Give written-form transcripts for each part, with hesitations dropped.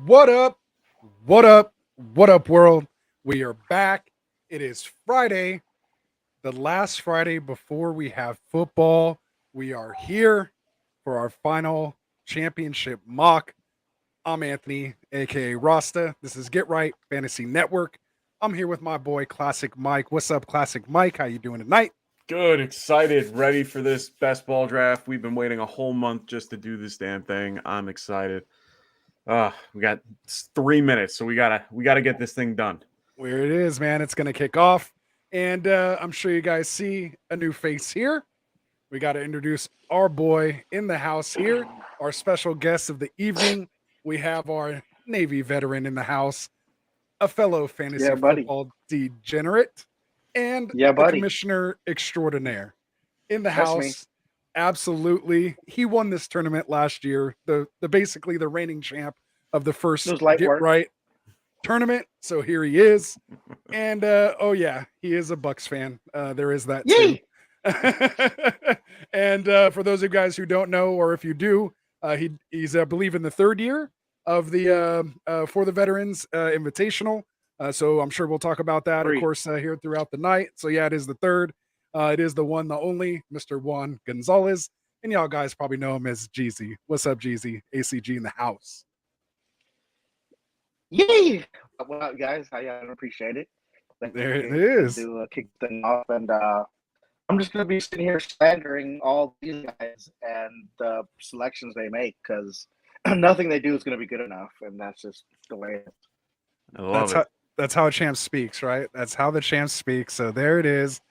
What up? What up? What up, world? We are back. It is Friday, the last Friday before we have football. We are here for our final championship mock. I'm Anthony, aka Rasta. This is Get Right Fantasy Network. I'm here with my boy Classic Mike. What's up, Classic Mike? How you doing tonight? Good, excited, ready for this best ball draft. We've been waiting a whole month just to do this damn thing. I'm excited. We got 3 minutes, so we gotta get this thing done. Where it is, man. It's gonna kick off, and I'm sure you guys see a new face here. We got to introduce our boy in the house here, our special guest of the evening. We have our Navy veteran in the house, a fellow fantasy football degenerate, and the commissioner extraordinaire in the That's house. me. Absolutely, he won this tournament last year. The basically the reigning champ of the first It was light Get work. Right tournament. So here he is, and oh yeah, he is a Bucks fan. There is that too. Yay! And for those of you guys who don't know, or if you do, he's I believe in the third year of the for the Veterans Invitational. So I'm sure we'll talk about that, of course, here throughout the night. So yeah, it is the third. It is the one, the only, Mr. Juan Gonzalez, and y'all guys probably know him as Jeezy. What's up, Jeezy? ACG in the house. Yay! What up, guys? I appreciate it. There it is. To kick things off, and I'm just going to be sitting here slandering all these guys and the selections they make because nothing they do is going to be good enough, and that's just the way it is. I love it. That's how a champ speaks, right? That's how the champ speaks. So there it is.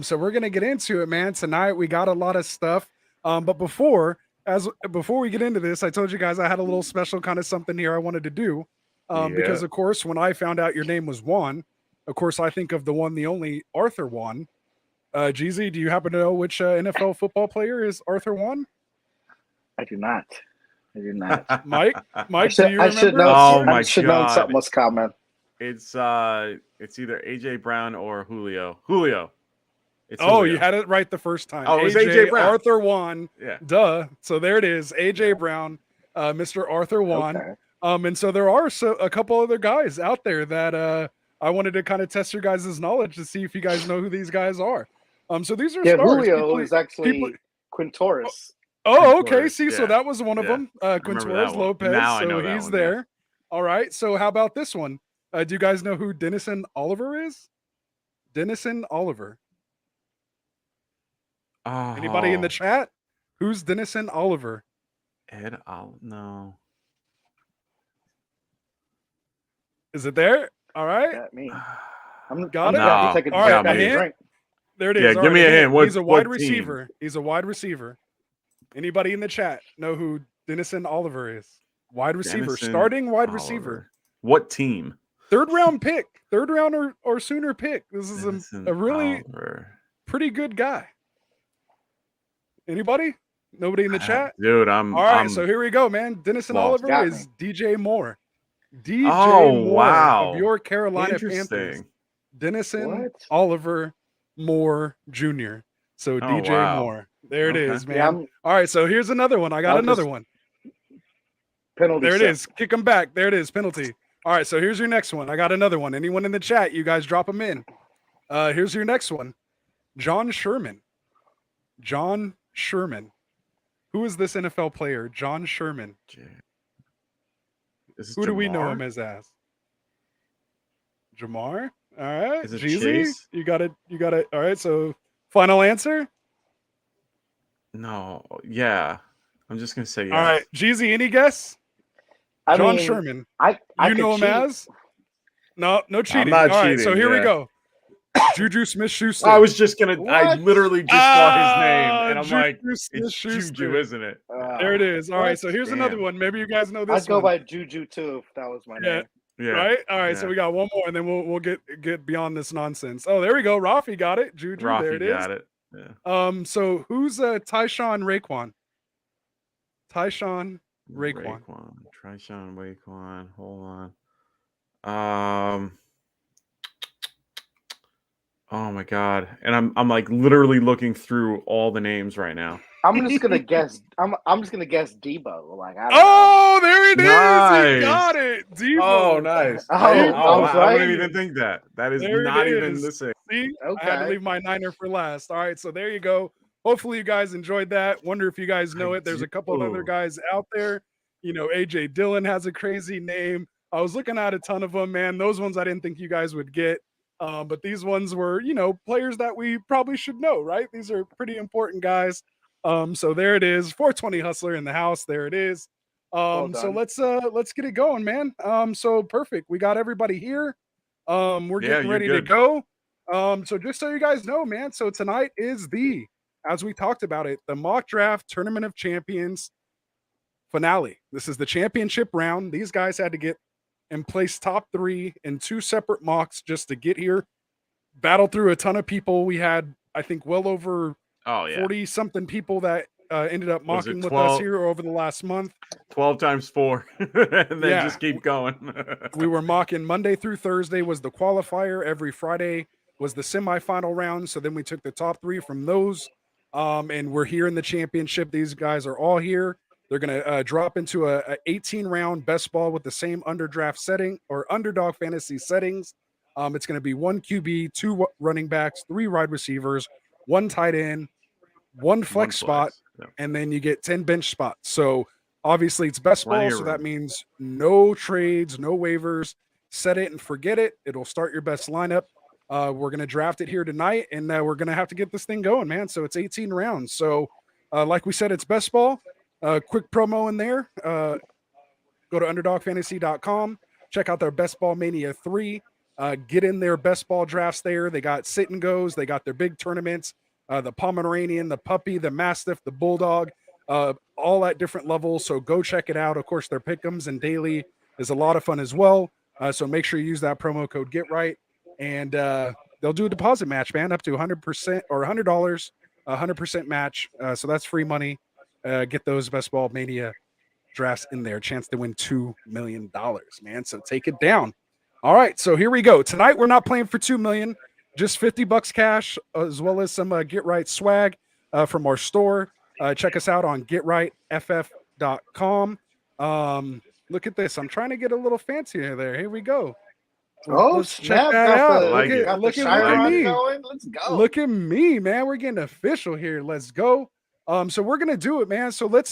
So we're gonna get into it, man. Tonight we got a lot of stuff. But before we get into this, I told you guys I had a little special kind of something here I wanted to do. Because of course, when I found out your name was Juan, of course I think of the one, the only Arthur Juan. Jeezy, do you happen to know which NFL football player is Arthur Juan? I do not. Mike, do you remember? I should know something was coming. It's either AJ Brown or Julio. Julio. You had it right the first time. Oh, it was AJ Brown. Arthur Juan. Yeah. Duh. So there it is. AJ Brown, Mr. Arthur Juan. Okay. And so there are a couple other guys out there that I wanted to kind of test your guys' knowledge to see if you guys know who these guys are. So these are stars. Julio is actually Quintoris. Oh, okay. Quintoris, See, so that was one of them. Quintoris Lopez. Now I know so he's one, there. yeah. All right. So how about this one? Do you guys know who Dennison Oliver is? Dennison Oliver. Oh. Anybody in the chat? Who's Dennison Oliver? No. Is it there? All right. Got me. Got it. No. All right. A hint? There it is. Yeah, give me a hint. He's a wide receiver. He's a wide receiver. Anybody in the chat know who Dennison Oliver is? Wide receiver. Starting wide receiver. What team? Third round or sooner pick. This is a really pretty good guy. Anybody? Nobody in the chat? Dude, all right, so here we go, man. Dennison Oliver is DJ Moore. DJ Moore wow. of your Carolina Panthers. Dennison Oliver Moore Jr. So DJ Moore. There it is, man. Yeah, all right, so here's another one. I got another one. Penalty. There it is. Kick him back. There it is. Penalty. All right, so here's your next one. I got another one. Anyone in the chat, you guys drop them in. Here's your next one. John Sherman. John Sherman. Who is this NFL player? John Sherman. Who do we know him as? Jamar? All right. Is it Jeezy? Chase? You got it. All right, so final answer? No. Yeah. I'm just going to say yes. All right. Jeezy, any guess? John Sherman. I know him as? No cheating. I'm not All cheating. Right, so here we go. Juju Smith-Schuster. I was just going to, I literally just saw his name, and I'm like, it's Smith-Schuster. Juju, isn't it? There it is. All right, so here's another one. Maybe you guys know this I'd go by Juju, too, if that was my name. Yeah. Right? All right, so we got one more, and then we'll get beyond this nonsense. Oh, there we go. Rafi got it. Juju, there it is. got it. Yeah. So who's Tyshawn Raekwon? Tyshawn Raekwon. Tyshawn Raekwon. Hold on. Oh my god. And I'm like literally looking through all the names right now. I'm just gonna guess. I'm just gonna guess Debo. Like I don't Oh, there it is. Nice. He got it. Devo. Oh, nice. Oh, I was wouldn't right. even think that. That is There it not even is. the same. See, know. I had to Okay. leave my Niner for last. All right, so there you go. Hopefully, you guys enjoyed that. Wonder if you guys know I it. There's a couple of other do. guys out there. You know, AJ Dillon has a crazy name. I was looking at a ton of them, man. Those ones I didn't think you guys would get. But these ones were, you know, players that we probably should know, right? These are pretty important guys. So there it is. 420 Hustler in the house. There it is. Well So done. let's get it going, man. So perfect. We got everybody here. We're Yeah, getting you're ready to good. go. So just so you guys know, man. So tonight is as we talked about it, the mock draft tournament of champions finale. This is the championship round. These guys had to get and place top 3 in 2 separate mocks just to get here. Battle through a ton of people. We had, I think, well over Oh yeah. 40 something people that ended up Was it mocking with us 12? here over the last month. 12 times 4 and then Yeah. just keep going. We were mocking Monday through Thursday was the qualifier. Every Friday was the semifinal round. So then we took the top 3 from those. And we're here in the championship. These guys are all here. They're going to drop into a 18 round best ball with the same underdraft setting or underdog fantasy settings. It's going to be 1 QB, 2 running backs, 3 wide receivers, 1 tight end, 1 flex spot, Yeah. and then you get 10 bench spots. So obviously it's best Plenty ball, of so that room. means no trades, no waivers. Set it and forget it. It'll start your best lineup. We're gonna draft it here tonight, and we're gonna have to get this thing going, man. So it's 18 rounds. So, like we said, it's best ball. Quick promo in there. Go to underdogfantasy.com. Check out their Best Ball Mania 3. Get in their best ball drafts there. They got sit and goes. They got their big tournaments. The Pomeranian, the puppy, the Mastiff, the Bulldog, all at different levels. So go check it out. Of course, their pick'ems and daily is a lot of fun as well. So make sure you use that promo code GetRight, and they'll do a deposit match, man, up to 100% or $100, 100% match. So that's free money. Get those Best Ball Mania drafts in there. Chance to win $2 million, man. So take it down. All right, so here we go. Tonight we're not playing for $2 million, just $50 cash, as well as some Get Right swag from our store. Check us out on getrighttff.com. Look at this. I'm trying to get a little fancier there. Here we go. Oh, Let's snap. check that Got out. the, Like it. got Look the at Chiron me. going. Let's go. Look at me, man. We're getting official here. Let's go. So we're gonna do it, man. So let's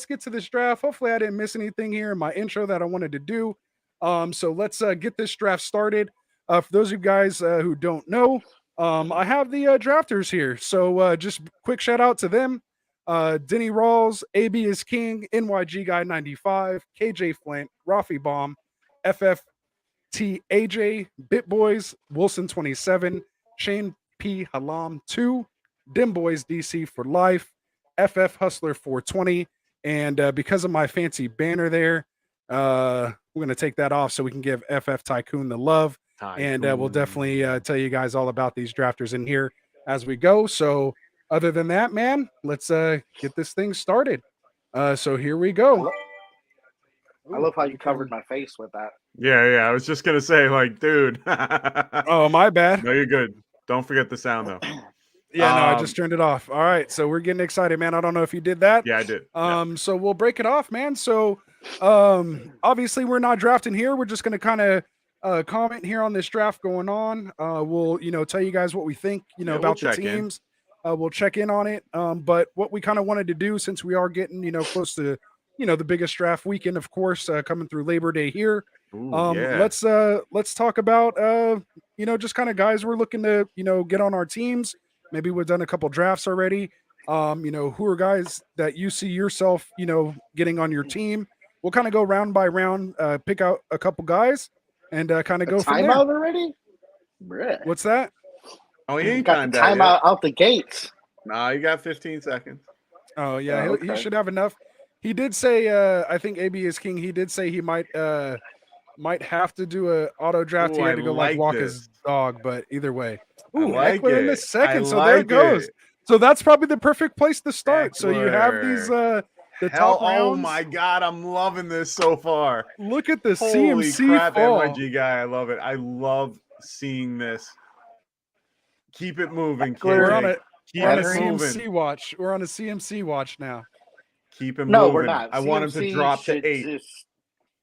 get to this draft. Hopefully, I didn't miss anything here in my intro that I wanted to do. So let's get this draft started. For those of you guys who don't know, I have the drafters here. So just quick shout out to them. dennyrowles, ABisKing, NYG Guy 95, KJ Flint, Rafi Bomb, fftaj, Bitboyz, Wilson 27, Shane P. Halam 2, Dimboyz DC for life, FF Hustler 420. And because of my fancy banner there, we're going to take that off so we can give FF Tycoon the love. And we'll definitely tell you guys all about these drafters in here as we go. So other than that, man, let's get this thing started. So here we go. I love how you covered my face with that. Yeah. I was just gonna say, like, dude. Oh, my bad. No, you're good. Don't forget the sound though. Yeah, no, I just turned it off. All right, so we're getting excited, man. I don't know if you did that. Yeah, I did. So we'll break it off, man. So obviously we're not drafting here. We're just gonna kind of comment here on this draft going on. We'll, tell you guys what we think, about the teams. We'll check in on it. But what we kind of wanted to do, since we are getting, close to, the biggest draft weekend, of course, coming through Labor Day here. Ooh, yeah. Let's talk about, just kind of guys we're looking to, get on our teams. Maybe we've done a couple drafts already. Who are guys that you see yourself, getting on your team? We'll kind of go round by round, pick out a couple guys, and kind of go from there. Timeout already? Bruh. What's that? Oh, he ain't got the timed timeout out the gates. Nah, you got 15 seconds. Oh yeah, okay. he should have enough. He did say, I think ABisKing. He did say he might have to do a auto draft. Ooh, He had I to go like walk this. his dog, but either way. I Ooh, like Eckler in the it. second. I So there it like goes. it. So that's probably the perfect place to start. So you have these the top rounds. Oh my god, I'm loving this so far. Look at the Holy CMC crap, fall. NYG guy. I love it. I love seeing this. Keep it moving, We're kid. on a We're on a Henry? CMC watch. We're on a CMC watch now. Keep him No, moving. we're not. I want him to CMC drop to should 8.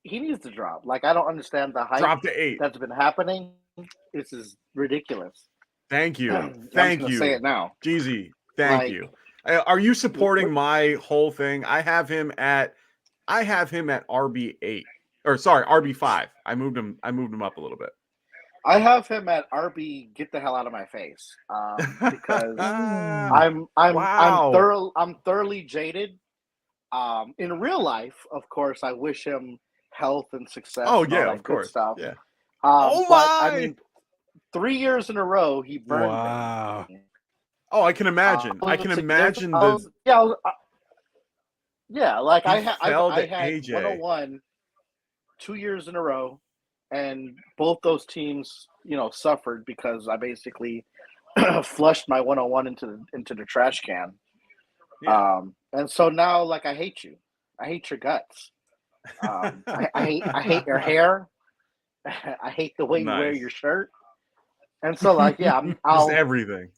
he needs to drop. Like, I don't understand the hype Drop to 8. that's been happening. This is ridiculous. Thank you. I'm Thank just gonna you. say it now. Jeezy, thank Like, you. Are you supporting my whole thing? I have him at RB8. Or sorry, RB5. I moved him up a little bit. I have him at RB. Get the hell out of my face, because I'm Wow. I'm thoroughly jaded. In real life, of course, I wish him health and success. Oh and all yeah, that of good course. stuff. Yeah. But I my! mean, 3 years in a row, he burned Wow. me. Oh, I can imagine. I can imagine the yeah. Like He I fell to had AJ. 101 2 years in a row, and both those teams, suffered because I basically flushed my 101 into the trash can. Yeah. And so now, like, I hate you. I hate your guts. I hate your hair. I hate the way you wear Nice. your shirt. And so, like, yeah, Just I'll everything.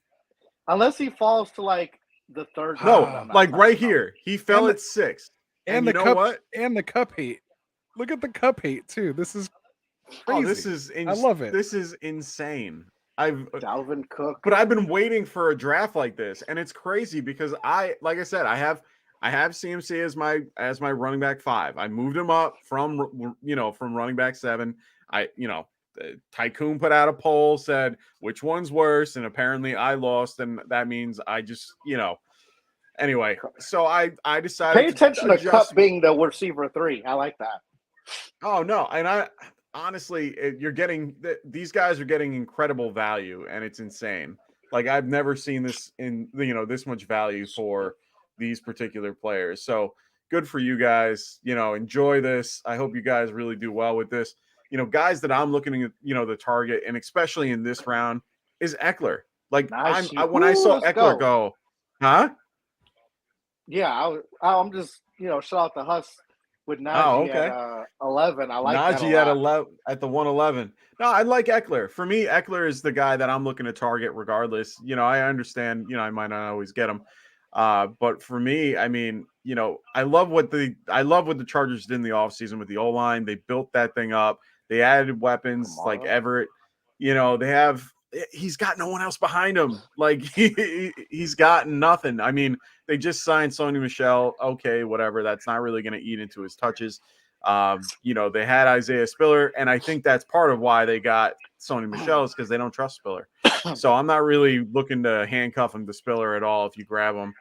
unless he falls to like the third. No, round, I'm not like right touching him. here. He fell And at 6. And you the know cup what? and the cup hate. Look at the cup hate too. This is Oh, crazy. I love it. This is insane. Dalvin Cook. But I've been waiting for a draft like this, and it's crazy because like I said, I have CMC as my running back 5. I moved him up from running back 7. Tycoon put out a poll, said which one's worse, and apparently I lost, and that means I just anyway. So I decided Pay attention to Cup being the receiver 3. I like that. Oh no, and I honestly, you're getting these guys are getting incredible value, and it's insane. Like I've never seen this in this much value for these particular players. So good for you guys. Enjoy this. I hope you guys really do well with this. Guys that I'm looking at, the target, and especially in this round is Eckler. Like Nice. when I saw Eckler go, huh? Yeah, I'm just shout out to Huss with Najee at 11. I like Najee that at 11 at the 111. No, I like Eckler. For me, Eckler is the guy that I'm looking to target regardless. I understand, I might not always get him. But for me, I mean, I love what the Chargers did in the offseason with the O-line. They built that thing up. They added weapons like Everett. He's got no one else behind him. Like he's got nothing. I mean, they just signed Sony Michel. Okay, whatever. That's not really going to eat into his touches. They had Isaiah Spiller, and I think that's part of why they got Sony Michel is because they don't trust Spiller. So I'm not really looking to handcuff him to Spiller at all if you grab him.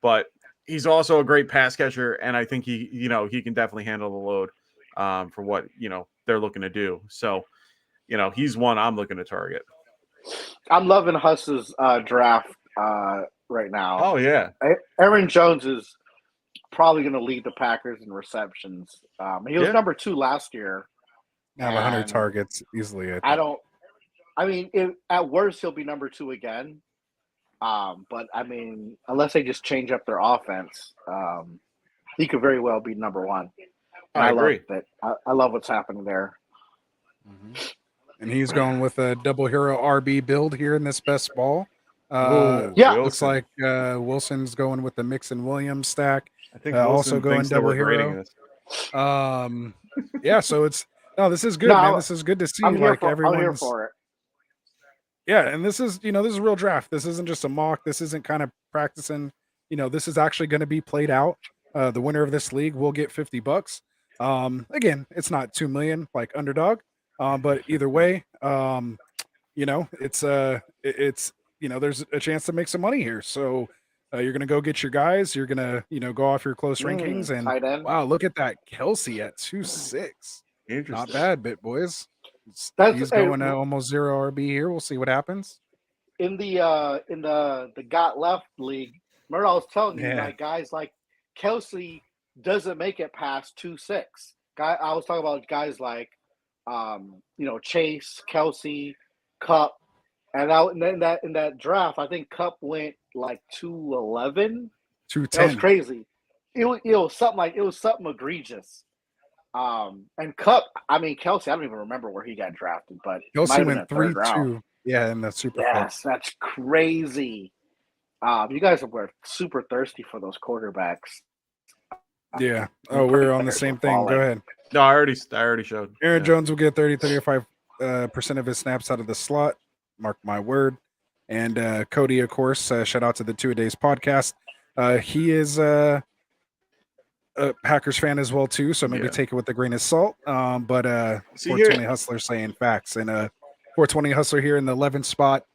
But he's also a great pass catcher, and I think he can definitely handle the load for what they're looking to do. So he's one I'm looking to target. I'm loving Huss's draft right now. Oh yeah, Aaron Jones is probably going to lead the Packers in receptions. He was number 2 last year. Have 100 targets easily. At worst he'll be number 2 again. But I mean, unless they just change up their offense, he could very well be number 1. I agree. Love that. I love what's happening there. Mm-hmm. And he's going with a double hero RB build here in this best ball. Looks like Wilson's going with the Mixon Williams stack. I think also going double hero. So this is good, man. This is good to see. I'm here for it. Yeah, and this is a real draft. This isn't just a mock. This isn't kind of practicing. This is actually going to be played out. The winner of this league will get $50. Again, it's not 2 million like underdog. But either way, it's there's a chance to make some money here. So you're going to go get your guys. You're going to, go off your close rankings. And wow, look at that. Kelsey at 2.6. Not bad, Bitboyz. He's going to almost 0 RB here. We'll see what happens. In the Got Left league, remember I was telling you, like, guys like Kelsey doesn't make it past 2.6. I was talking about guys like, Chase, Kelsey, Cup, and in that draft, I think Cup went like 211, 210. That was crazy. It was something egregious. And Cup, Kelsey, I don't even remember where he got drafted, but Kelsey went 3-2. Yeah, in the super. Yes, that's crazy. You guys were super thirsty for those quarterbacks. Yeah. Oh, we're on the same thing. Go ahead. No, I already showed. Aaron Jones will get 35% of his snaps out of the slot. Mark my word. And Cody, of course, shout out to the 2-A-Days podcast. He is a Packers fan as well too, so maybe take it with a grain of salt. But 420 Hustler saying facts, and 420 Hustler here in the 11th spot.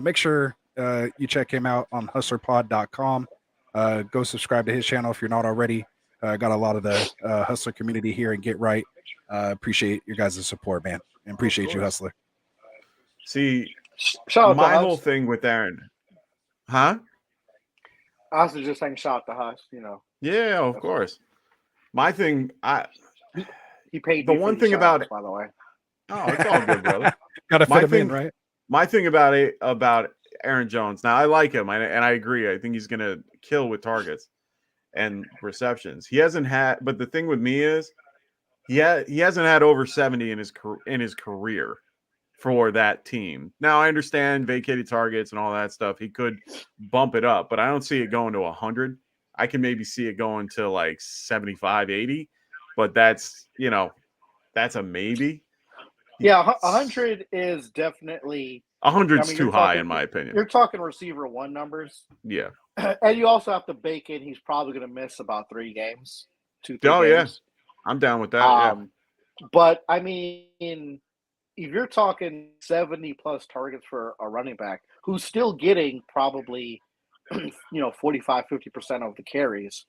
Make sure you check him out on hustlerpod.com. Go subscribe to his channel if you're not already. Got a lot of the Hustler community here and Get Right. Appreciate your guys' support, man, and appreciate you, Hustler. See, shout my whole thing with Aaron, huh? I was just saying, shout out to Hush. Yeah, of course. My thing, he paid the one thing about it, by the way. Oh, it's all good, brother. Gotta fit him in, right? My thing about Aaron Jones. Now, I like him, and I agree. I think he's gonna kill with targets and receptions. He hasn't had, but the thing with me is, he hasn't had over 70 in his career for that team. Now, I understand vacated targets and all that stuff. He could bump it up, but I don't see it going to 100. I can maybe see it going to like 75, 80, but that's a maybe. Yeah, 100 is definitely 100's too high in my opinion. You're talking receiver 1 numbers. Yeah. And you also have to bake in he's probably going to miss about 3 games. 2-3 games. Yeah. I'm down with that. But I mean, if you're talking 70 plus targets for a running back who's still getting probably 45, 50% of the carries,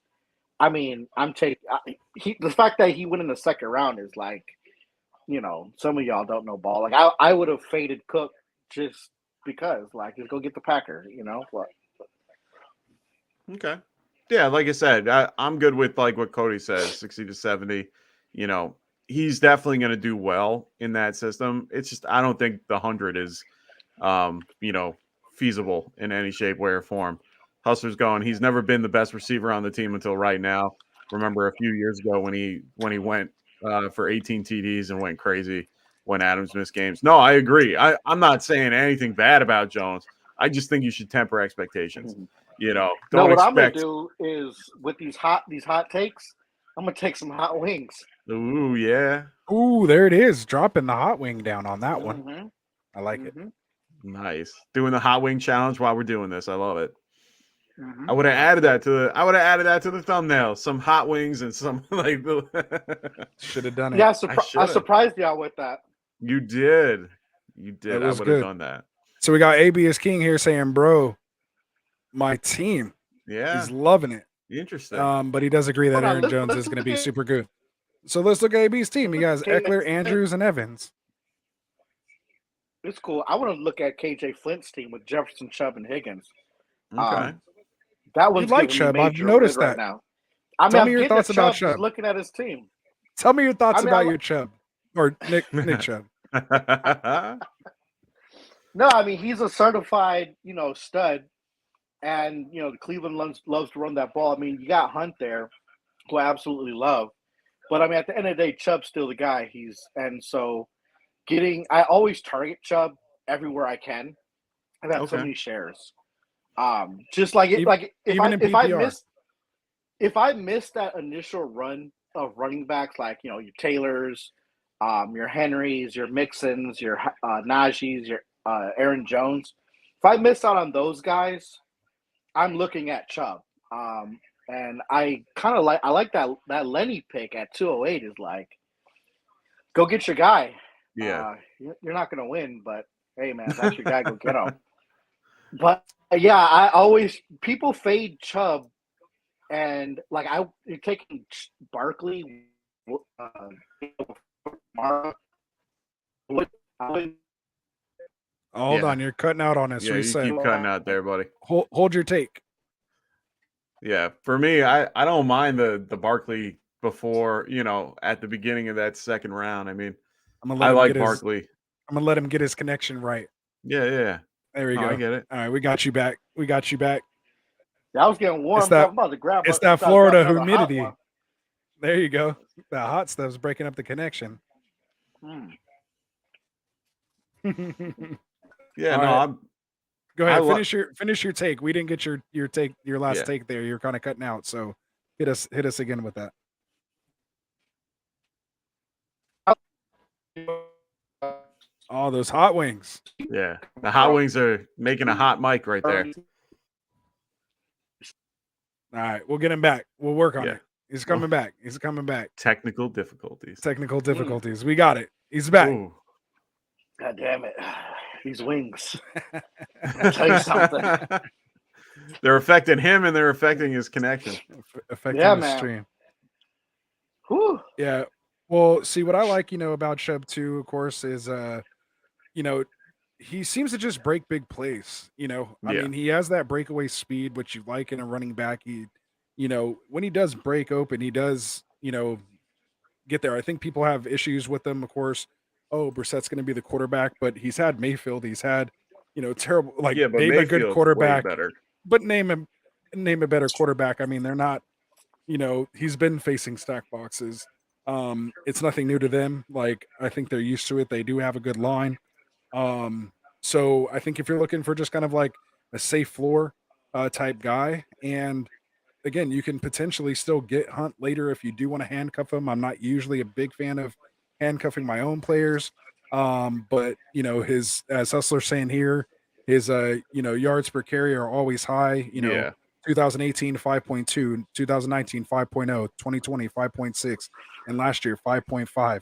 I mean, the fact that he went in the second round is like, some of y'all don't know ball. Like I would have faded Cook just because, like, just go get the Packer, what? Okay. Yeah, like I said, I'm good with like what Cody says, 60 to 70. He's definitely going to do well in that system. It's just I don't think the 100 is, feasible in any shape, way, or form. Hustler's going. He's never been the best receiver on the team until right now. Remember a few years ago when he went for 18 TDs and went crazy when Adams missed games. No, I agree. I'm not saying anything bad about Jones. I just think you should temper expectations. What I'm gonna do is with these hot takes, I'm gonna take some hot wings. Ooh, yeah. Ooh, there it is. Dropping the hot wing down on that one. I like it. Nice. Doing the hot wing challenge while we're doing this. I love it. I would have added that to the thumbnail. Some hot wings and some like should have done it. Yeah, I surprised y'all with that. You did. I would have done that. So we got ABisKing here saying, bro, my team is loving it. Interesting. But he does agree that Aaron Jones is going to be super good. So let's look at AB's team. He has Eckler, Andrews, and Evans. It's cool. I want to look at KJ Flint's team with Jefferson, Chubb, and Higgins. Okay. That one's like Chubb. I've noticed that. Right now. Tell me your thoughts about Chubb. Looking at his team. Tell me your thoughts about your Chubb or Nick Chubb. No, I mean he's a certified, stud, and Cleveland loves to run that ball. I mean, you got Hunt there, who I absolutely love, but I mean at the end of the day, Chubb's still the guy. I always target Chubb everywhere I can. I've had so many shares. Just like it, like if I miss that initial run of running backs, like your Taylors, your Henrys, your Mixons, your Najees, your Aaron Jones. If I miss out on those guys, I'm looking at Chubb. And I like that Lenny pick at 208 is like, go get your guy. Yeah. You're not going to win, but hey, man, that's your guy. Go get him. But yeah, people fade Chubb, and like you're taking Barkley. Hold on, you're cutting out on us. Yeah, Reset. you keep cutting out there, buddy. Hold your take. Yeah, for me, I don't mind the Barkley before at the beginning of that second round. I mean, I like Barkley. I'm gonna let him get his connection right. Yeah. There we go. I get it. All right, we got you back. Yeah, I was getting warm. It's that Florida humidity. There you go. That hot stuff's breaking up the connection. Yeah, Go ahead. Finish your take. We didn't get your take, your last take there. You're kind of cutting out. So hit us again with that. Oh, those hot wings. Yeah. The hot wings are making a hot mic right there. All right, we'll get him back. We'll work on Yeah. it. He's coming back. He's coming back. Technical difficulties. Technical difficulties. We got it. He's back. Ooh. God damn it. These wings. I'll tell you something. They're affecting him and they're affecting his connection. Affecting the stream. Whew. Yeah. Well, see what I like, about Chubb too, of course, is he seems to just break big plays. I mean, he has that breakaway speed, which you like in a running back. He, when he does break open, he does, get there. I think people have issues with him, of course. Oh, Brissett's going to be the quarterback, but he's had Mayfield. He's had, terrible, like name a good quarterback, but name a better quarterback. I mean, they're not, he's been facing stack boxes. It's nothing new to them. Like, I think they're used to it. They do have a good line. So I think if you're looking for just kind of like a safe floor type guy, and again, you can potentially still get Hunt later if you do want to handcuff him. I'm not usually a big fan of handcuffing my own players. But his, as Hustler's saying here, his yards per carry are always high. 2018 5.2, 2019 5.0, 2020 5.6, and last year 5.5.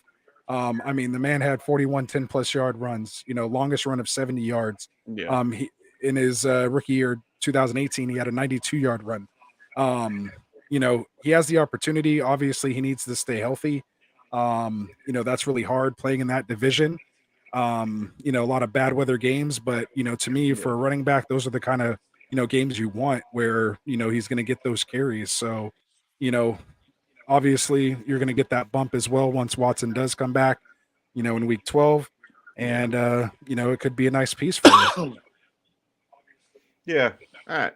I mean, the man had 41 10+ yard runs, longest run of 70 yards. He, in his rookie year 2018, he had a 92-yard run. He has the opportunity. Obviously, he needs to stay healthy. That's really hard playing in that division. A lot of bad weather games, but to me, for a running back, those are the kind of games you want where he's going to get those carries. So, obviously, you're going to get that bump as well once Watson does come back, in week 12, and it could be a nice piece for you. Yeah. All right.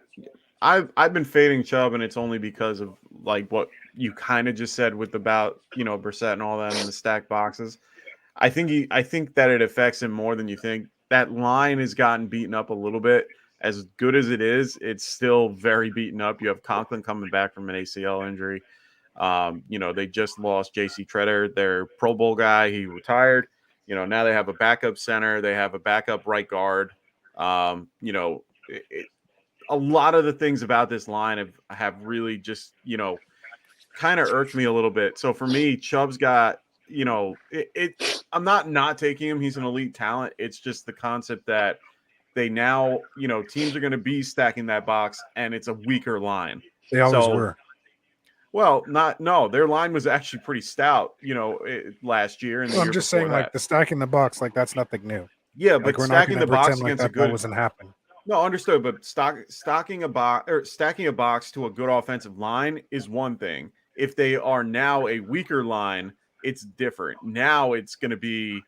I've been fading Chubb, and it's only because of like what you kind of just said with about Brissett and all that in the stack boxes. I think that it affects him more than you think. That line has gotten beaten up a little bit. As good as it is, it's still very beaten up. You have Conklin coming back from an ACL injury. They just lost J.C. Treader, their Pro Bowl guy. He retired. Now they have a backup center. They have a backup right guard. A lot of the things about this line have really just, kind of irked me a little bit. So for me, Chubb's got, I'm not taking him. He's an elite talent. It's just the concept that they now, teams are going to be stacking that box, and it's a weaker line. They always were. Well, their line was actually pretty stout, last year. And I'm just saying, like the stacking the box, like that's nothing new. Yeah, but stacking the box against a good wasn't happening. No, understood. But stacking a box to a good offensive line is one thing. If they are now a weaker line, it's different. Now it's going to be,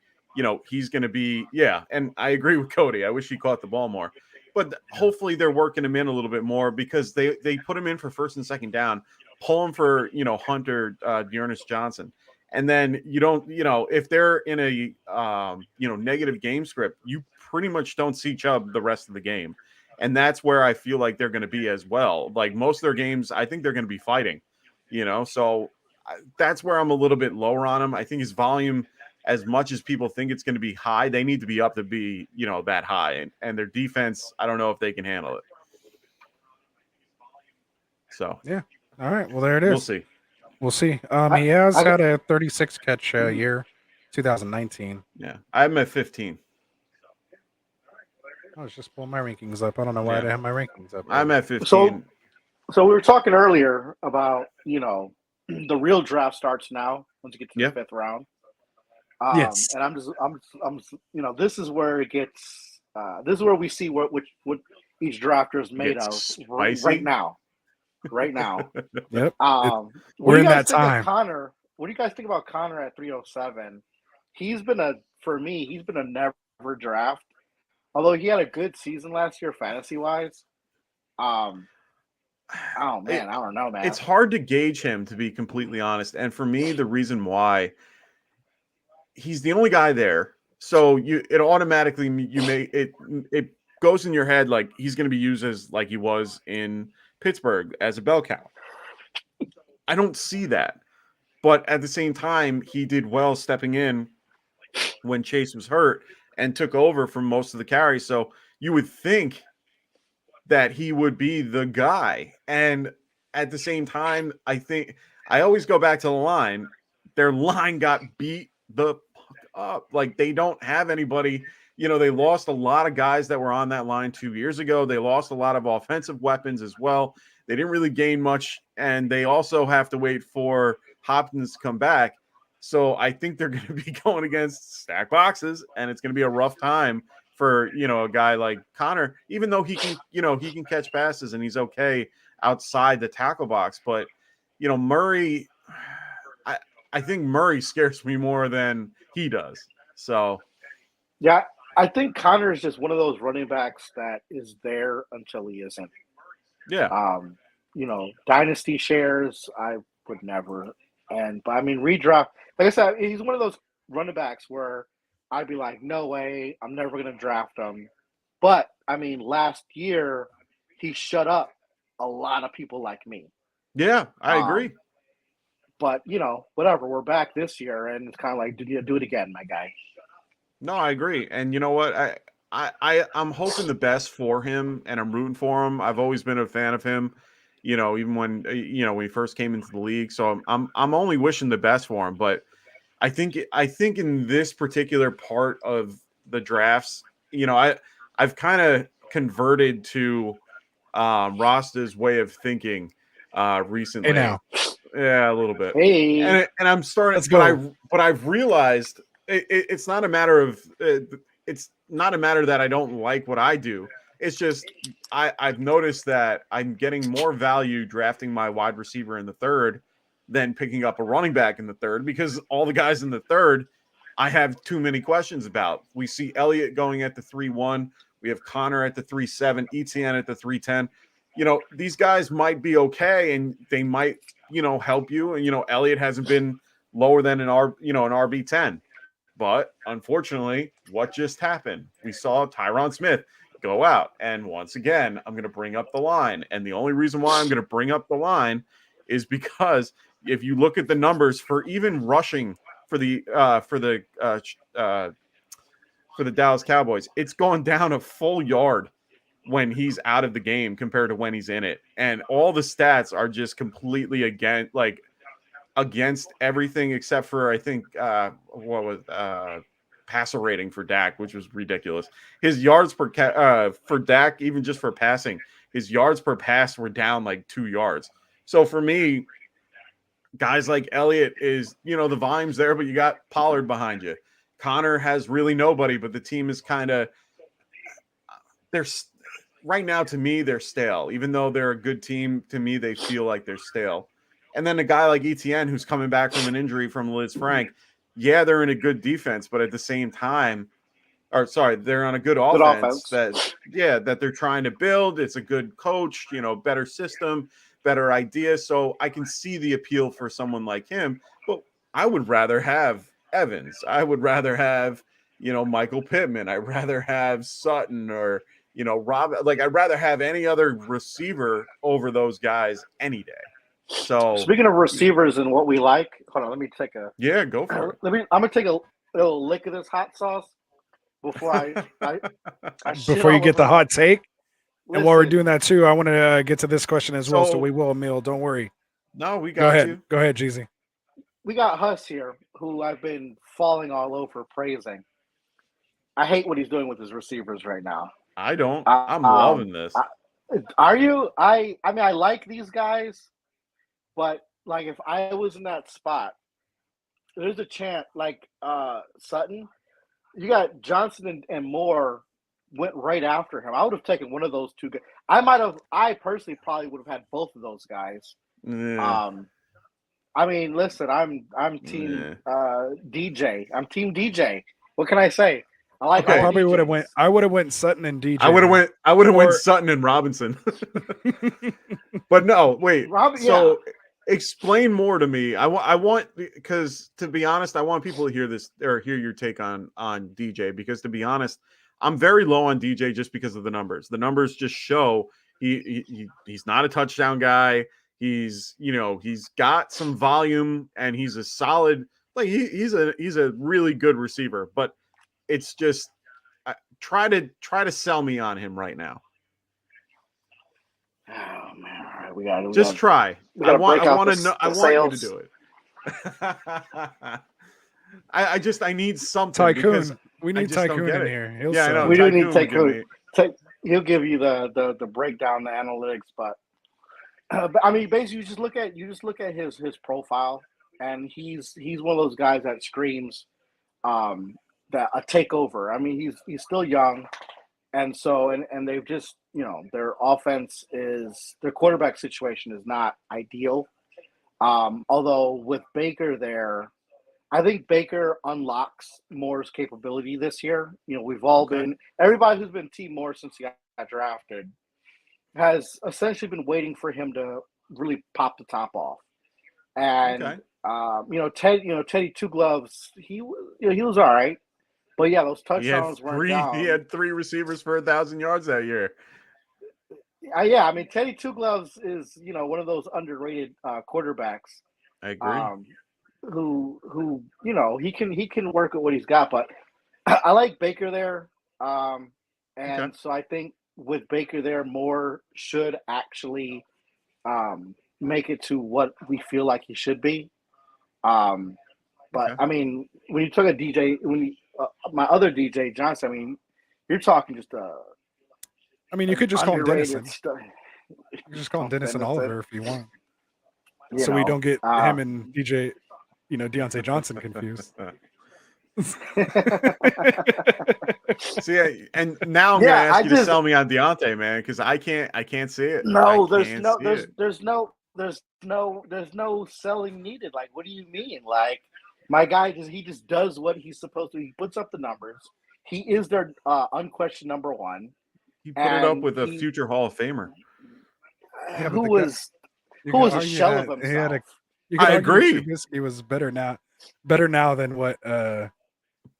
he's going to be, and I agree with Cody. I wish he caught the ball more. But hopefully they're working him in a little bit more because they put him in for first and second down, pull him for, Hunter, Dearness Johnson. And then if they're in a, negative game script, you pretty much don't see Chubb the rest of the game. And that's where I feel like they're going to be as well. Like most of their games, I think they're going to be fighting, so that's where I'm a little bit lower on him. I think his volume, as much as people think it's going to be high, they need to be up to be, that high. And their defense, I don't know if they can handle it. So, yeah. All right. Well, there it is. We'll see. He has had a 36 catch year, 2019. Yeah. I'm at 15. I was just pulling my rankings up. I don't know why I didn't have my rankings up. I'm at 15. So we were talking earlier about, the real draft starts now once you get to the fifth round. Yes. And I'm this is where it gets, this is where we see what each drafter is made of right now. Right now. Yep. We're in that time. Connor, what do you guys think about Connor at 307? He's been a never draft. Although he had a good season last year fantasy wise. Oh man, I don't know, man. It's hard to gauge him, to be completely honest. And for me, the reason why, he's the only guy there. So it automatically goes in your head like he's going to be used as like he was in Pittsburgh as a bell cow. I don't see that. But at the same time, he did well stepping in when Chase was hurt and took over from most of the carries. So you would think that he would be the guy. And at the same time, I think I always go back to the line. Their line got beat the fuck up. Like they don't have anybody. You know, they lost a lot of guys that were on that line 2 years ago. They lost a lot of offensive weapons as well. They didn't really gain much. And they also have to wait for Hopkins to come back. So I think they're going to be going against stack boxes, and it's going to be a rough time for, you know, a guy like Connor, even though he can, you know, he can catch passes and he's okay outside the tackle box. But, you know, Murray, I think Murray scares me more than he does. So, yeah, I think Connor is just one of those running backs that is there until he isn't. yeah. You know, dynasty shares, I would never. But I mean, redraft, like I said, he's one of those running backs where I'd be like, no way, I'm never going to draft him. But I mean, last year, he shut up a lot of people like me. Yeah, I agree. But, you know, whatever, we're back this year, and it's kind of like, do it again, my guy. No, I agree. And you know what? I'm hoping the best for him, and I'm rooting for him. I've always been a fan of him, you know, even when when he first came into the league. So I'm only wishing the best for him. But I think in this particular part of the drafts, you know, I've kind of converted to Rasta's way of thinking recently. Hey now. Yeah, a little bit. Hey. And I'm starting. Let's go. But I've realized it's not a matter of it's not a matter that I don't like what I do. It's just I've noticed that I'm getting more value drafting my wide receiver in the third than picking up a running back in the third, because all the guys in the third I have too many questions about. We see Elliott going at the 3-1. We have Connor at the 3-7, ETN at the 3-10. You know, these guys might be okay and they might, you know, help you. And, you know, Elliott hasn't been lower than an RB10. But unfortunately, what just happened? We saw Tyron Smith go out. And once again, I'm going to bring up the line. And the only reason why I'm going to bring up the line is because if you look at the numbers for even rushing for the Dallas Cowboys, it's gone down a full yard when he's out of the game compared to when he's in it. And all the stats are just completely against everything except for, I think, passer rating for Dak, which was ridiculous. His yards for Dak, even just for passing, his yards per pass were down like 2 yards. So for me, guys like Elliott is, you know, the volume's there, but you got Pollard behind you. Connor has really nobody, but the team is kind of, right now, to me, they're stale. Even though they're a good team, to me, they feel like they're stale. And then a guy like ETN, who's coming back from an injury from Liz Frank, yeah, they're in a good defense, but at the same time, they're on a good offense. that they're trying to build. It's a good coach, you know, better system, better idea. So I can see the appeal for someone like him, but I would rather have Evans. I would rather have, you know, Michael Pittman. I'd rather have Sutton or, you know, Rob. Like, I'd rather have any other receiver over those guys any day. So speaking of receivers and what we like, hold on, let me take a go for it. I'm gonna take a little lick of this hot sauce before I Before you get the hot take. Listen, and while we're doing that too, I want to get to this question as well. So we will, Emil. Don't worry. No, we Go got ahead. you. Go ahead, Jeezy. We got Huss here, who I've been falling all over praising. I hate what he's doing with his receivers right now. I don't. I'm loving this. Are you? I mean, I like these guys, but like if I was in that spot, there's a chance like Sutton, you got Johnson and Moore went right after him. I would have taken one of those two guys. I personally probably would have had both of those guys. Yeah. I mean, listen, I'm team DJ. I'm team DJ. What can I say? I like. I probably would have went. I would have went Sutton and DJ. I would have went Sutton and Robinson. But no, wait. Explain more to me. I want, because to be honest, I want people to hear this or hear your take on DJ, because to be honest, I'm very low on DJ just because of the numbers. The numbers just show he's not a touchdown guy. He's he's got some volume and he's a solid he's a really good receiver. But it's just try to sell me on him right now. Oh man! All right, we got just try. I want you to do it. I need something. Tycoon. We need Tycoon in here. I know. We do need Tycoon. He'll give you the breakdown, the analytics, but I mean, basically, you just look at his profile, and he's one of those guys that screams that a takeover. I mean, he's still young, and so and they've just their offense their quarterback situation is not ideal. Although with Baker there, I think Baker unlocks Moore's capability this year. We've all been everybody who's been Team Moore since he got drafted has essentially been waiting for him to really pop the top off. And Teddy Two Gloves, he was all right, but yeah, those touchdowns weren't down. He had 3 receivers for 1,000 yards that year. Yeah, I mean Teddy Two Gloves is one of those underrated quarterbacks. I agree. Who he can work with what he's got, but I like Baker there, so I think with Baker there, Moore should actually make it to what we feel like he should be. I mean, when you took a DJ, my other DJ Johnson, I mean, you're talking just I mean, you could just call him Dennison. You could just call him Dennison Oliver if you want. So we don't get him and DJ, Deontay Johnson confused. See, and now I'm gonna ask you to sell me on Deontay, man, because I can't see it. No, there's no selling needed. Like, what do you mean? Like, my guy he just does what he's supposed to. He puts up the numbers. He is their unquestioned number one. He put it up with a future Hall of Famer. Who was a shell of himself. I agree. He was better now than what Ben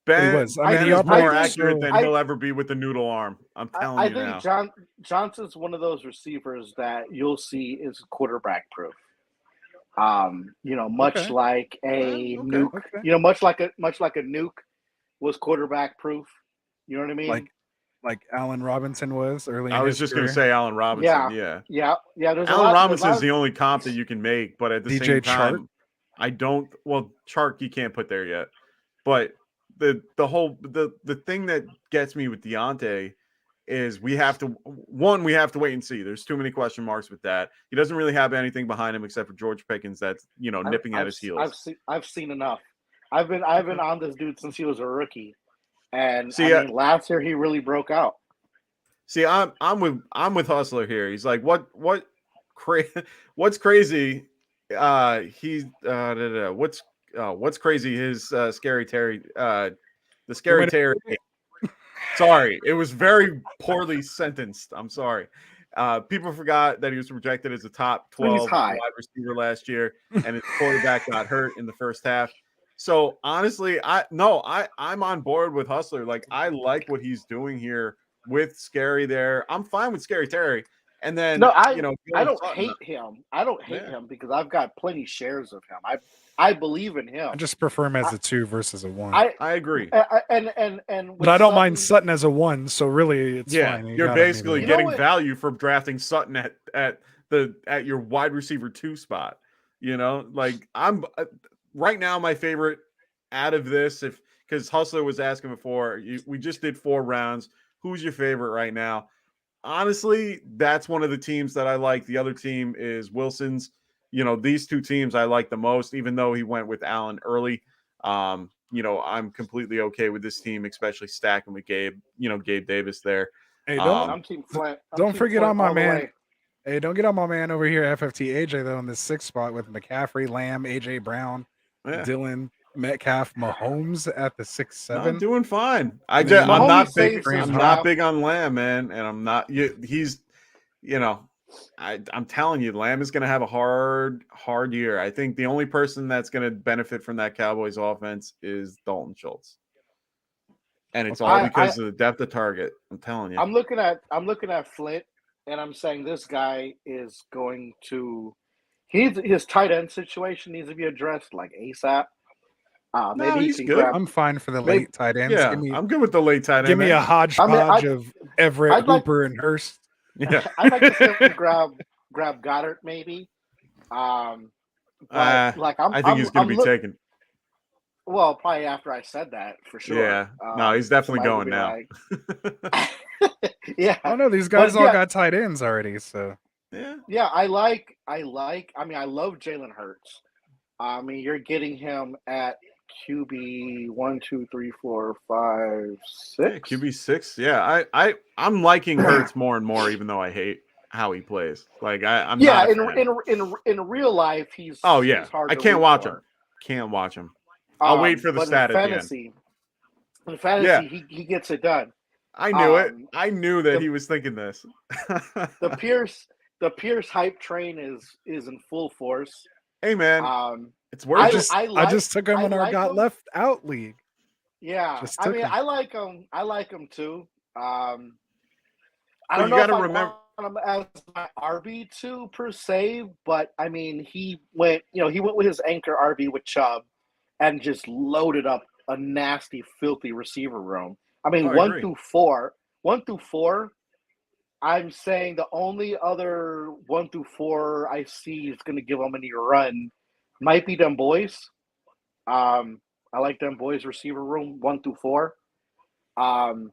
he was. I mean, he's more accurate than he'll ever be with the noodle arm. I'm telling you now. I think Johnson's one of those receivers that you'll see is quarterback proof. Much like a nuke. Much like a nuke was quarterback proof. You know what I mean? Like Allen Robinson was early. I was just going to say Allen Robinson. Yeah. Allen Robinson is the only comp that you can make, but at the DJ same time, Chark? I don't. Well, Chark you can't put there yet, but the thing that gets me with Deontay is we have to wait and see. There's too many question marks with that. He doesn't really have anything behind him except for George Pickens that's nipping at his heels. I've seen enough. I've been on this dude since he was a rookie. And last year he really broke out. See, I'm with Hustler here. He's like, what's crazy? What's crazy? His Scary Terry, the Scary Terry. Sorry, it was very poorly sentenced. I'm sorry. People forgot that he was projected as a top 12 wide receiver last year, and his quarterback got hurt in the first half. So honestly, I'm on board with Hustler. Like, I like what he's doing here with Scary there. I'm fine with Scary Terry. And then I don't hate him. I don't hate him because I've got plenty shares of him. I believe in him. I just prefer him as a 2 versus a 1. I agree. But I don't mind Sutton as a 1. So really, it's fine. You're basically getting value from drafting Sutton at your wide receiver 2 spot. Like I'm. Right now, my favorite out of this, because Hustler was asking before, we just did 4 rounds. Who's your favorite right now? Honestly, that's one of the teams that I like. The other team is Wilson's. These 2 teams I like the most, even though he went with Allen early. I'm completely okay with this team, especially stacking with Gabe. Gabe Davis there. Hey, don't forget on my man. Hey, don't get on my man over here, FFT AJ, though, in the 6th spot with McCaffrey, Lamb, AJ Brown, Dylan, Metcalf, Mahomes at the 6-7. I'm doing fine. I'm not big on Lamb, man, and I'm not. He's, I'm telling you, Lamb is going to have a hard year. I think the only person that's going to benefit from that Cowboys offense is Dalton Schultz. And it's Okay. all because of the depth of target. I'm telling you. I'm looking at Flint, and I'm saying this guy is going to. His tight end situation needs to be addressed like ASAP. No, Maybe he he's can good. grab. I'm fine for the Maybe- late tight ends. Yeah, I'm good with the late tight end. Give me a hodgepodge of Everett, I'd like- Hooper, and Hurst. Yeah. I'd like to see him grab Goddard maybe. But like I think he's going to be taken. Well, probably after I said that for sure. Yeah. No, he's definitely somebody will going be now. like- yeah. Oh no, these guys But all yeah. got tight ends already. So Yeah. Yeah, I love Jalen Hurts. I mean, you're getting him at QB 1, 2, 3, 4, 5, 6. Yeah, QB 6. Yeah, I'm liking Hurts more and more, even though I hate how he plays. Like I'm yeah, not a fan. in real life, he's yeah. he's hard I to can't root watch for. him. Can't watch him. I'll wait for the but stat in at fantasy, the end. In fantasy, he gets it done. I knew it. I knew that he was thinking this. The Pierce hype train is in full force. Hey man, it's I worth it. just took him in our got left out league. Yeah, Just I took mean, him. I like him too. I But don't you know if gotta I remember- want him as my RB2 per se, but I mean, he went with his anchor RB with Chubb and just loaded up a nasty, filthy receiver room. I mean, I 1 agree. through 4. I'm saying the only other 1 through 4 I see is going to give him any run might be them boys. I like them boys receiver room 1 through 4. And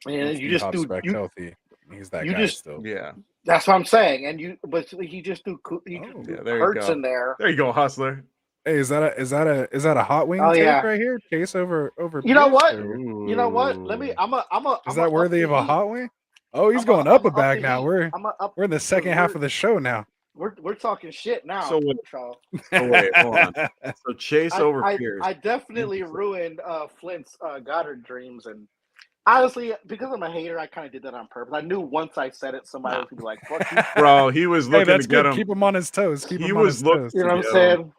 you just do healthy. He's that you guy just- still. Yeah. That's what I'm saying. But he just do Yeah, there you Hurts go. in there. There you go, hustler. Hey, is that a hot wing Oh, take yeah. right here? Chase over. You know Pierce, what? or- You know what? Let me. Is that worthy of a hot wing? Oh, he's going up a bag now. We're in the second half of the show now. We're talking shit now. So wait, hold on. So Chase over Pierce. I definitely ruined Flint's Goddard dreams, and honestly, because I'm a hater, I kind of did that on purpose. I knew once I said it, somebody was gonna be like, "Fuck you." Bro, he was Hey, looking that's to get good. him. Keep him on his toes. Keep He him on was his looking- toes. You know what I'm Yo. saying?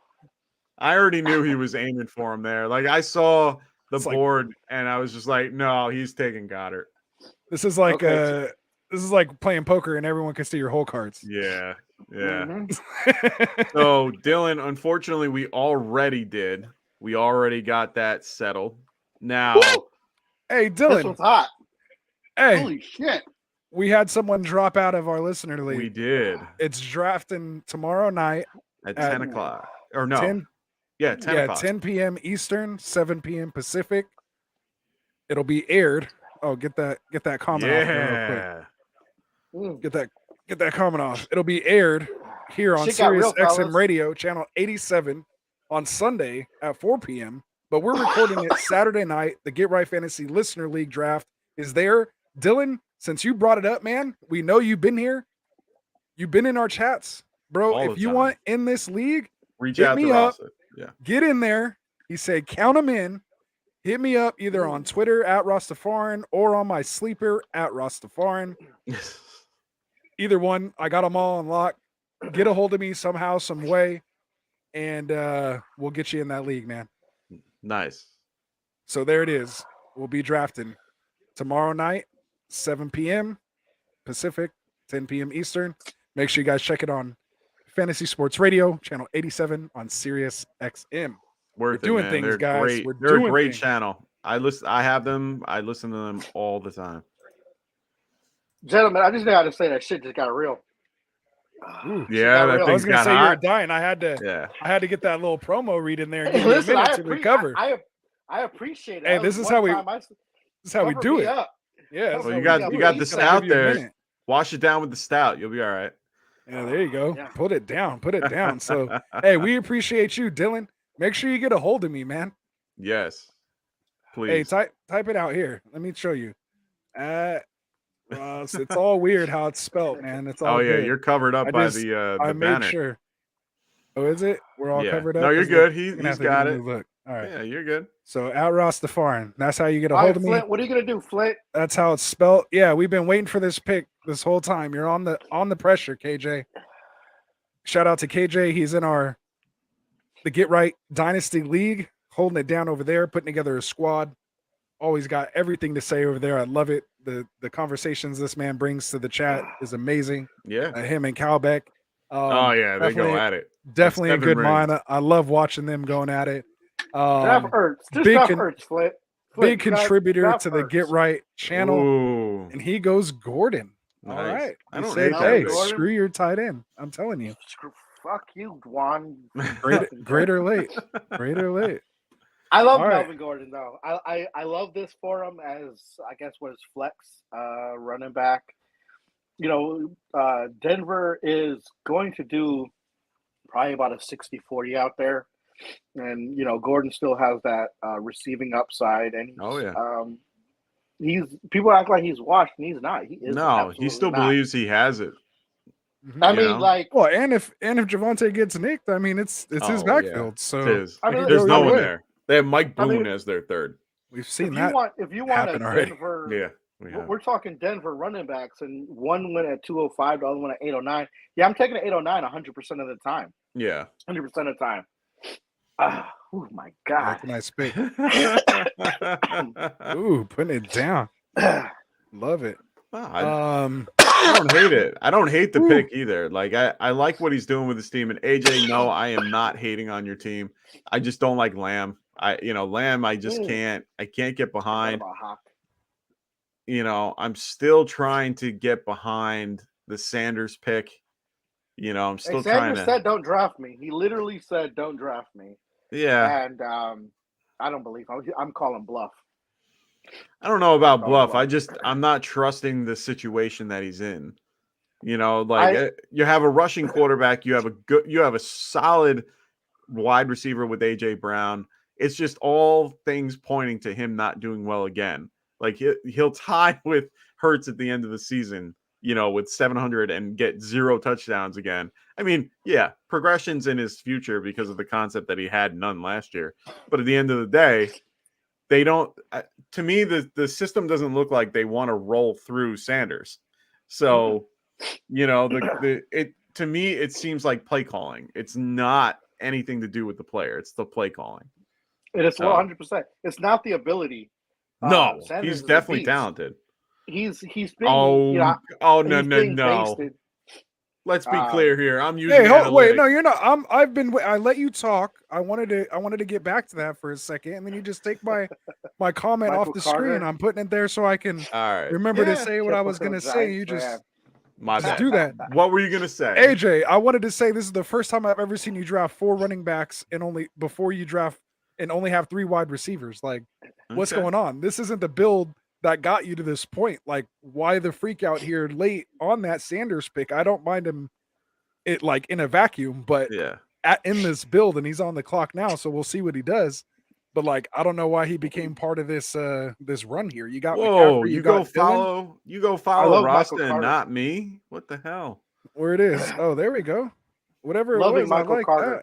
I already knew he was aiming for him there. Like I saw the It's like- board and I was just like, no, he's taking Goddard. This is like Okay. this is like playing poker and everyone can see your whole cards. Yeah. Yeah. Mhm. So Dylan, unfortunately, we already did. We already got that settled. Now, Woo! Hey, This Dylan. one's hot. Hey, Holy shit! we had someone drop out of our listener league. we did It's drafting tomorrow night at At 10 o'clock. Or no. 10 yeah, 10 o'clock. 10 p.m. Eastern, 7 p.m. Pacific. It'll be aired. Oh, get that comment off there real quick. Yeah. Get that comment off. It'll be aired here on Shit got Sirius real, XM fellas. Radio, channel 87 on Sunday at 4 p.m. But we're recording it Saturday night. The Get Right Fantasy Listener League draft is there. Dylan, since you brought it up, man, we know you've been here. You've been in our chats. Bro, All if the you time. want in this league, Reach Hit out me to up. Ross. Yeah. get in there. He said, count them in. Hit me up either on Twitter at Rastafarian or on my sleeper at Rastafarian. Either one. I got them all on lock. Get a hold of me somehow, some way, and we'll get you in that league, man. Nice. So there it is. We'll be drafting tomorrow night, 7 p.m. Pacific, 10 p.m. Eastern. Make sure you guys check it on Fantasy Sports Radio, channel 87 on Sirius XM. Worth doing it, man. things, They're guys. Great. We're They're doing a great things. channel. I have them. I listen to them all the time. Gentlemen, I just got to say that shit just got real. Ooh. Yeah, got that real. I was thing's gonna got say you were hot. dying. I had to get that little promo read in there and Hey, give you a listen, minute to recover. I appreciate it. Hey, That this was is one how we time I- this is how we cover do me it. up. Yeah. that's Well, how you we got do you it. got the Just gotta stout give you a there. minute. Wash it down with the stout. You'll be all right. Yeah, there you go. Yeah. Put it down. Put it down. So, hey, we appreciate you, Dylan. Make sure you get a hold of me, man. Yes. Please. Hey, type it out here. Let me show you. Ross, it's all weird how it's spelled, man. It's all oh yeah, good. you're covered up I by just- the I made banner. sure. Oh, is it? We're all Yeah. covered up. No, you're 'Cause good. you're gonna He's have to got give it. me a look. All right. Yeah, you're good. So at Rastafarian, that's how you get a All hold right, of me. Flint, what are you gonna do, Flint? That's how it's spelled. Yeah, we've been waiting for this pick this whole time. You're on the pressure, KJ. Shout out to KJ. He's in the Get Right Dynasty League, holding it down over there, putting together a squad. always got everything to say over there. I love it. The conversations this man brings to the chat is amazing. Yeah. Him and Calbeck. Oh yeah, they go at it. Definitely a That's good Evan Riggs. mind. I love watching them going at it. Jeff Ertz. Just big Jeff con- Ertz, Flip. Big contributor Jeff to the Ertz. Get Right channel. Ooh, And he goes Gordon. All nice. right. I He don't said, hate that hey, pick. screw your tight end. I'm telling you. Fuck you, Juan. Greater late. Greater late. I love All right. Melvin Gordon though. I love this for him as I guess what is flex running back. You know, Denver is going to do probably about a 60-40 out there. And you know, Gordon still has that receiving upside and he's people act like he's washed and he's not. He is he still believes he has it. I mean, like, well, and if Javonte gets nicked, I mean, it's his backfield. Yeah. So there's no one there. They have Mike Boone as their third. We've seen if you want a Denver, we're talking Denver running backs, and one went at 205, the other one at 809. Yeah, I'm taking an 809 100% of the time. Yeah, 100% of the time. Oh my god! Nice pick. Ooh, putting it down. Love it. I don't hate it. I don't hate the pick either. Like I like what he's doing with his team. And AJ, no, I am not hating on your team. I just don't like Lamb. Lamb, I just can't. I can't get behind. You know, I'm still trying to get behind the Sanders pick. You know, I'm still trying to. Sanders said, "Don't draft me." He literally said, "Don't draft me." Yeah, and I don't believe I'm calling bluff. I don't know about bluff. I'm not trusting the situation that he's in. You know, like you have a rushing quarterback, you have a solid wide receiver with AJ Brown. It's just all things pointing to him not doing well again. Like he'll tie with Hurts at the end of the season, you know, with 700 and get 0 touchdowns again. I mean, yeah, progression's in his future because of the concept that he had none last year. But at the end of the day, they don't. To me, the system doesn't look like they want to roll through Sanders. So, you know, to me it seems like play calling. It's not anything to do with the player. It's the play calling. It is 100%. It's not the ability. No, he's definitely talented. He's being. No. Basted. Let's be clear here. I'm using. Hey, wait, no, you're not. I let you talk. I wanted to get back to that for a second, and then you just take my comment off the screen. I'm putting it there so I can remember to say what I was going to say. You just do that. What were you going to say, AJ? I wanted to say this is the first time I've ever seen you draft 4 running backs and only have 3 wide receivers. Like, what's going on? This isn't the build that got you to this point. Like, why the freak out here late on that Sanders pick? I don't mind him in a vacuum, but in this build, and he's on the clock now, so we'll see what he does. But like, I don't know why he became part of this this run here. You got McCaffrey, you go follow Rasta and not me. What the hell? Where it is? Oh, there we go. Whatever it was, I like that.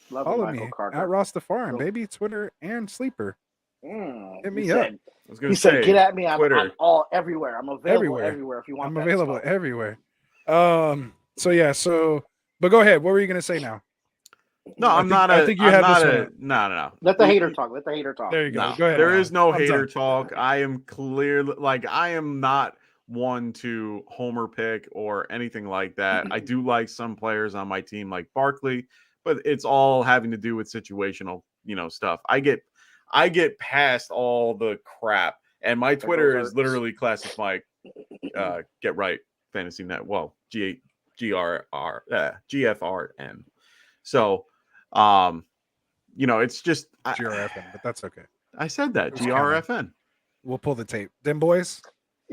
Follow me at Rastafarian, baby, Twitter and Sleeper. Hit me up. He said, "Get at me on Twitter. I'm all everywhere. I'm available everywhere if you want." I'm available everywhere. But go ahead. What were you gonna say now? No, I think you had this one. No. Let the hater talk. There you go. No, go ahead. There is no hater talk. I am clear. Like, I am not one to homer pick or anything like that. I do like some players on my team, like Barkley, but it's all having to do with situational, stuff. I get past all the crap, and my Twitter is literally Classic Mike. Get right Fantasy Net. Well, GFRN. So, it's just GRFN, but that's okay. I said that GRFN. We'll pull the tape. Denboyz.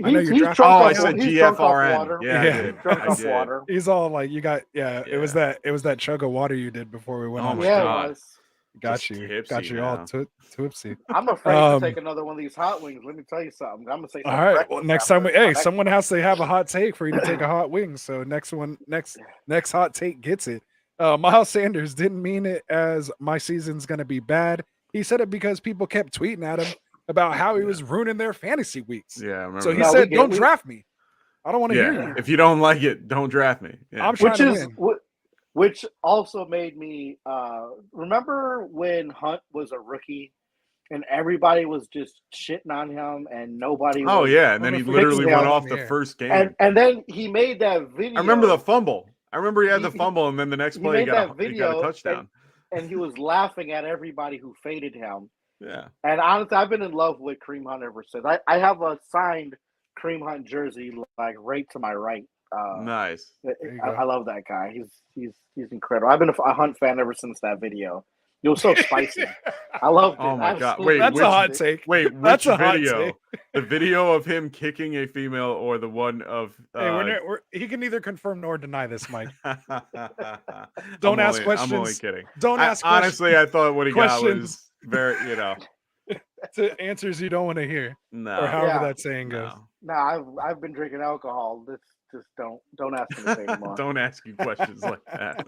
I know you're drunk. I said GFRN. Yeah, I did. Water. He's all like, you got. Yeah, it was that chug of water you did before we went on. My God. Got you all tipsy. I'm afraid to take another one of these hot wings. Let me tell you something. I'm gonna say. All right. Well, next time someone has to have a hot take for you to take a hot wing. So next hot take gets it. Miles Sanders didn't mean it as my season's gonna be bad. He said it because people kept tweeting at him about how he was ruining their fantasy weeks. Yeah, I remember so he said, "Don't draft me. I don't want to hear you. If you don't like it, don't draft me." Yeah. I'm trying to win. Which also made me remember when Hunt was a rookie and everybody was just shitting on him, and nobody. Oh was, yeah, and then he literally went off the first game. And then he made that video. I remember the fumble. I remember he had the fumble, and then the next play he got a touchdown. And he was laughing at everybody who faded him. Yeah. And honestly, I've been in love with Kareem Hunt ever since. I have a signed Kareem Hunt jersey, like right to my right. Nice. I love that guy. He's incredible. I've been a Hunt fan ever since that video. It was so spicy. I loved it. Oh my god! Wait, that's a hot take. Wait, that's which a hot video? take. The video of him kicking a female, or the one of? Hey, he can neither confirm nor deny this, Mike. Don't ask questions. I'm only kidding. Don't ask questions. Honestly, I thought what he got was very, to answers you don't want to hear. No, or however that saying goes. No, I've been drinking alcohol. Just don't ask me anymore. Don't ask you questions like that.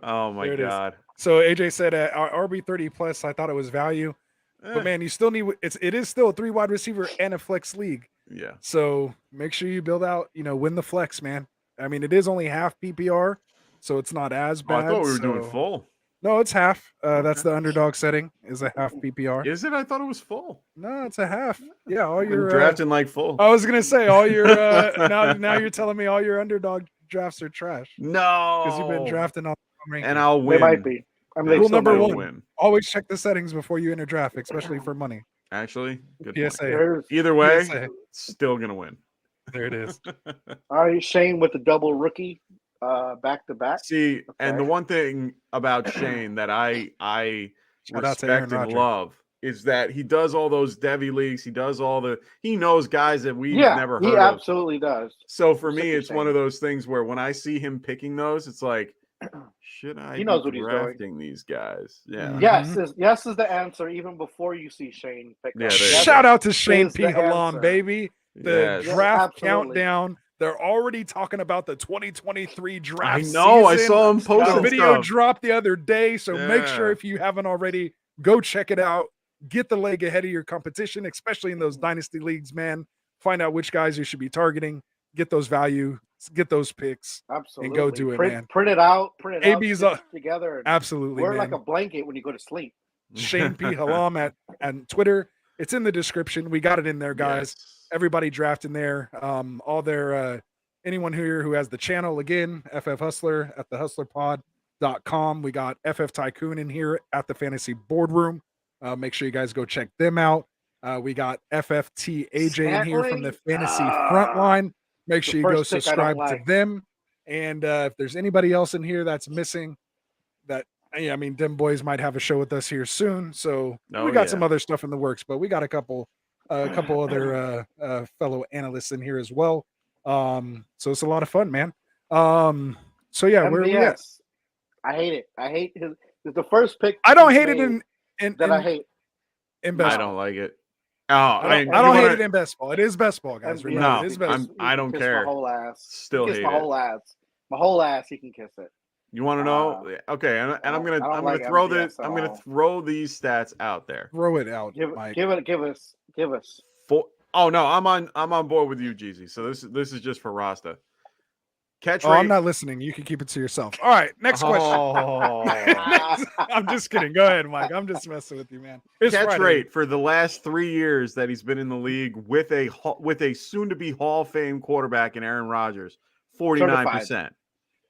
Oh my god! So AJ said at RB30 plus, I thought it was value, but man, you still need it is still a 3 wide receiver and a flex league. Yeah. So make sure you build out, win the flex, man. I mean, it is only half PPR, so it's not as bad. I thought we were doing full. No, it's half. That's the underdog setting is a half PPR. Is it? I thought it was full. No, it's a half. Yeah, all your drafting like full. I was gonna say all your now you're telling me all your underdog drafts are trash. No, because you've been drafting all. And I'll win. They might be. I mean, rule number 1: win. Always check the settings before you enter draft, especially for money. Actually, good PSA. Either way, still gonna win. There it is. All right, Shane with the double rookie. Back to back. See, and the one thing about Shane that I respect and love is that he does all those Devy leagues. He knows guys that we've never heard of. He absolutely does. So for me, it's one of those things where when I see him picking those, it's like, should I he knows be what he's drafting these guys? Yeah. Yes is the answer even before you see Shane pick. Yeah, shout out to Shane P. Halam, baby. The draft countdown. They're already talking about the 2023 draft. I know. Season. I saw him post the video stuff. dropped the other day, so make sure if you haven't already, go check it out. Get the leg ahead of your competition, especially in those dynasty leagues, man. Find out which guys you should be targeting. Get those value. Get those picks. Absolutely. And go do it, man. Print it out. AB's together. And absolutely. wear it like a blanket when you go to sleep. Shane P. Halam at Twitter. It's in the description. We got it in there, guys. Yes. Everybody draft in there. All their anyone here who has the channel, again, FF Hustler at thehustlerpod.com. We got FF Tycoon in here at the Fantasy Boardroom. Make sure you guys go check them out. We got fftaj in here from the Fantasy Frontline. Make sure you go subscribe to them. And if there's anybody else in here that's missing, I mean, Bitboyz might have a show with us here soon. So we got some other stuff in the works, but we got a couple other fellow analysts in here as well. So it's a lot of fun, man. So yeah, where are we at? I hate it. I hate his the first pick. I don't hate it in I hate in best. I don't like it. Oh, I don't hate it in best ball. It is best ball, guys. No, I don't care. My whole ass. Still hate my whole ass. My whole ass. He can kiss it. You want to know? Okay, and I'm gonna throw this. I'm gonna throw these stats out there. Throw it out, Mike. Give us. Oh no, I'm on board with you, Jeezy. So this is just for Rasta. Catch rate. I'm not listening. You can keep it to yourself. All right, next question. I'm just kidding. Go ahead, Mike. I'm just messing with you, man. Catch rate for the last 3 years that he's been in the league with a soon-to-be Hall of Fame quarterback in Aaron Rodgers, 49%.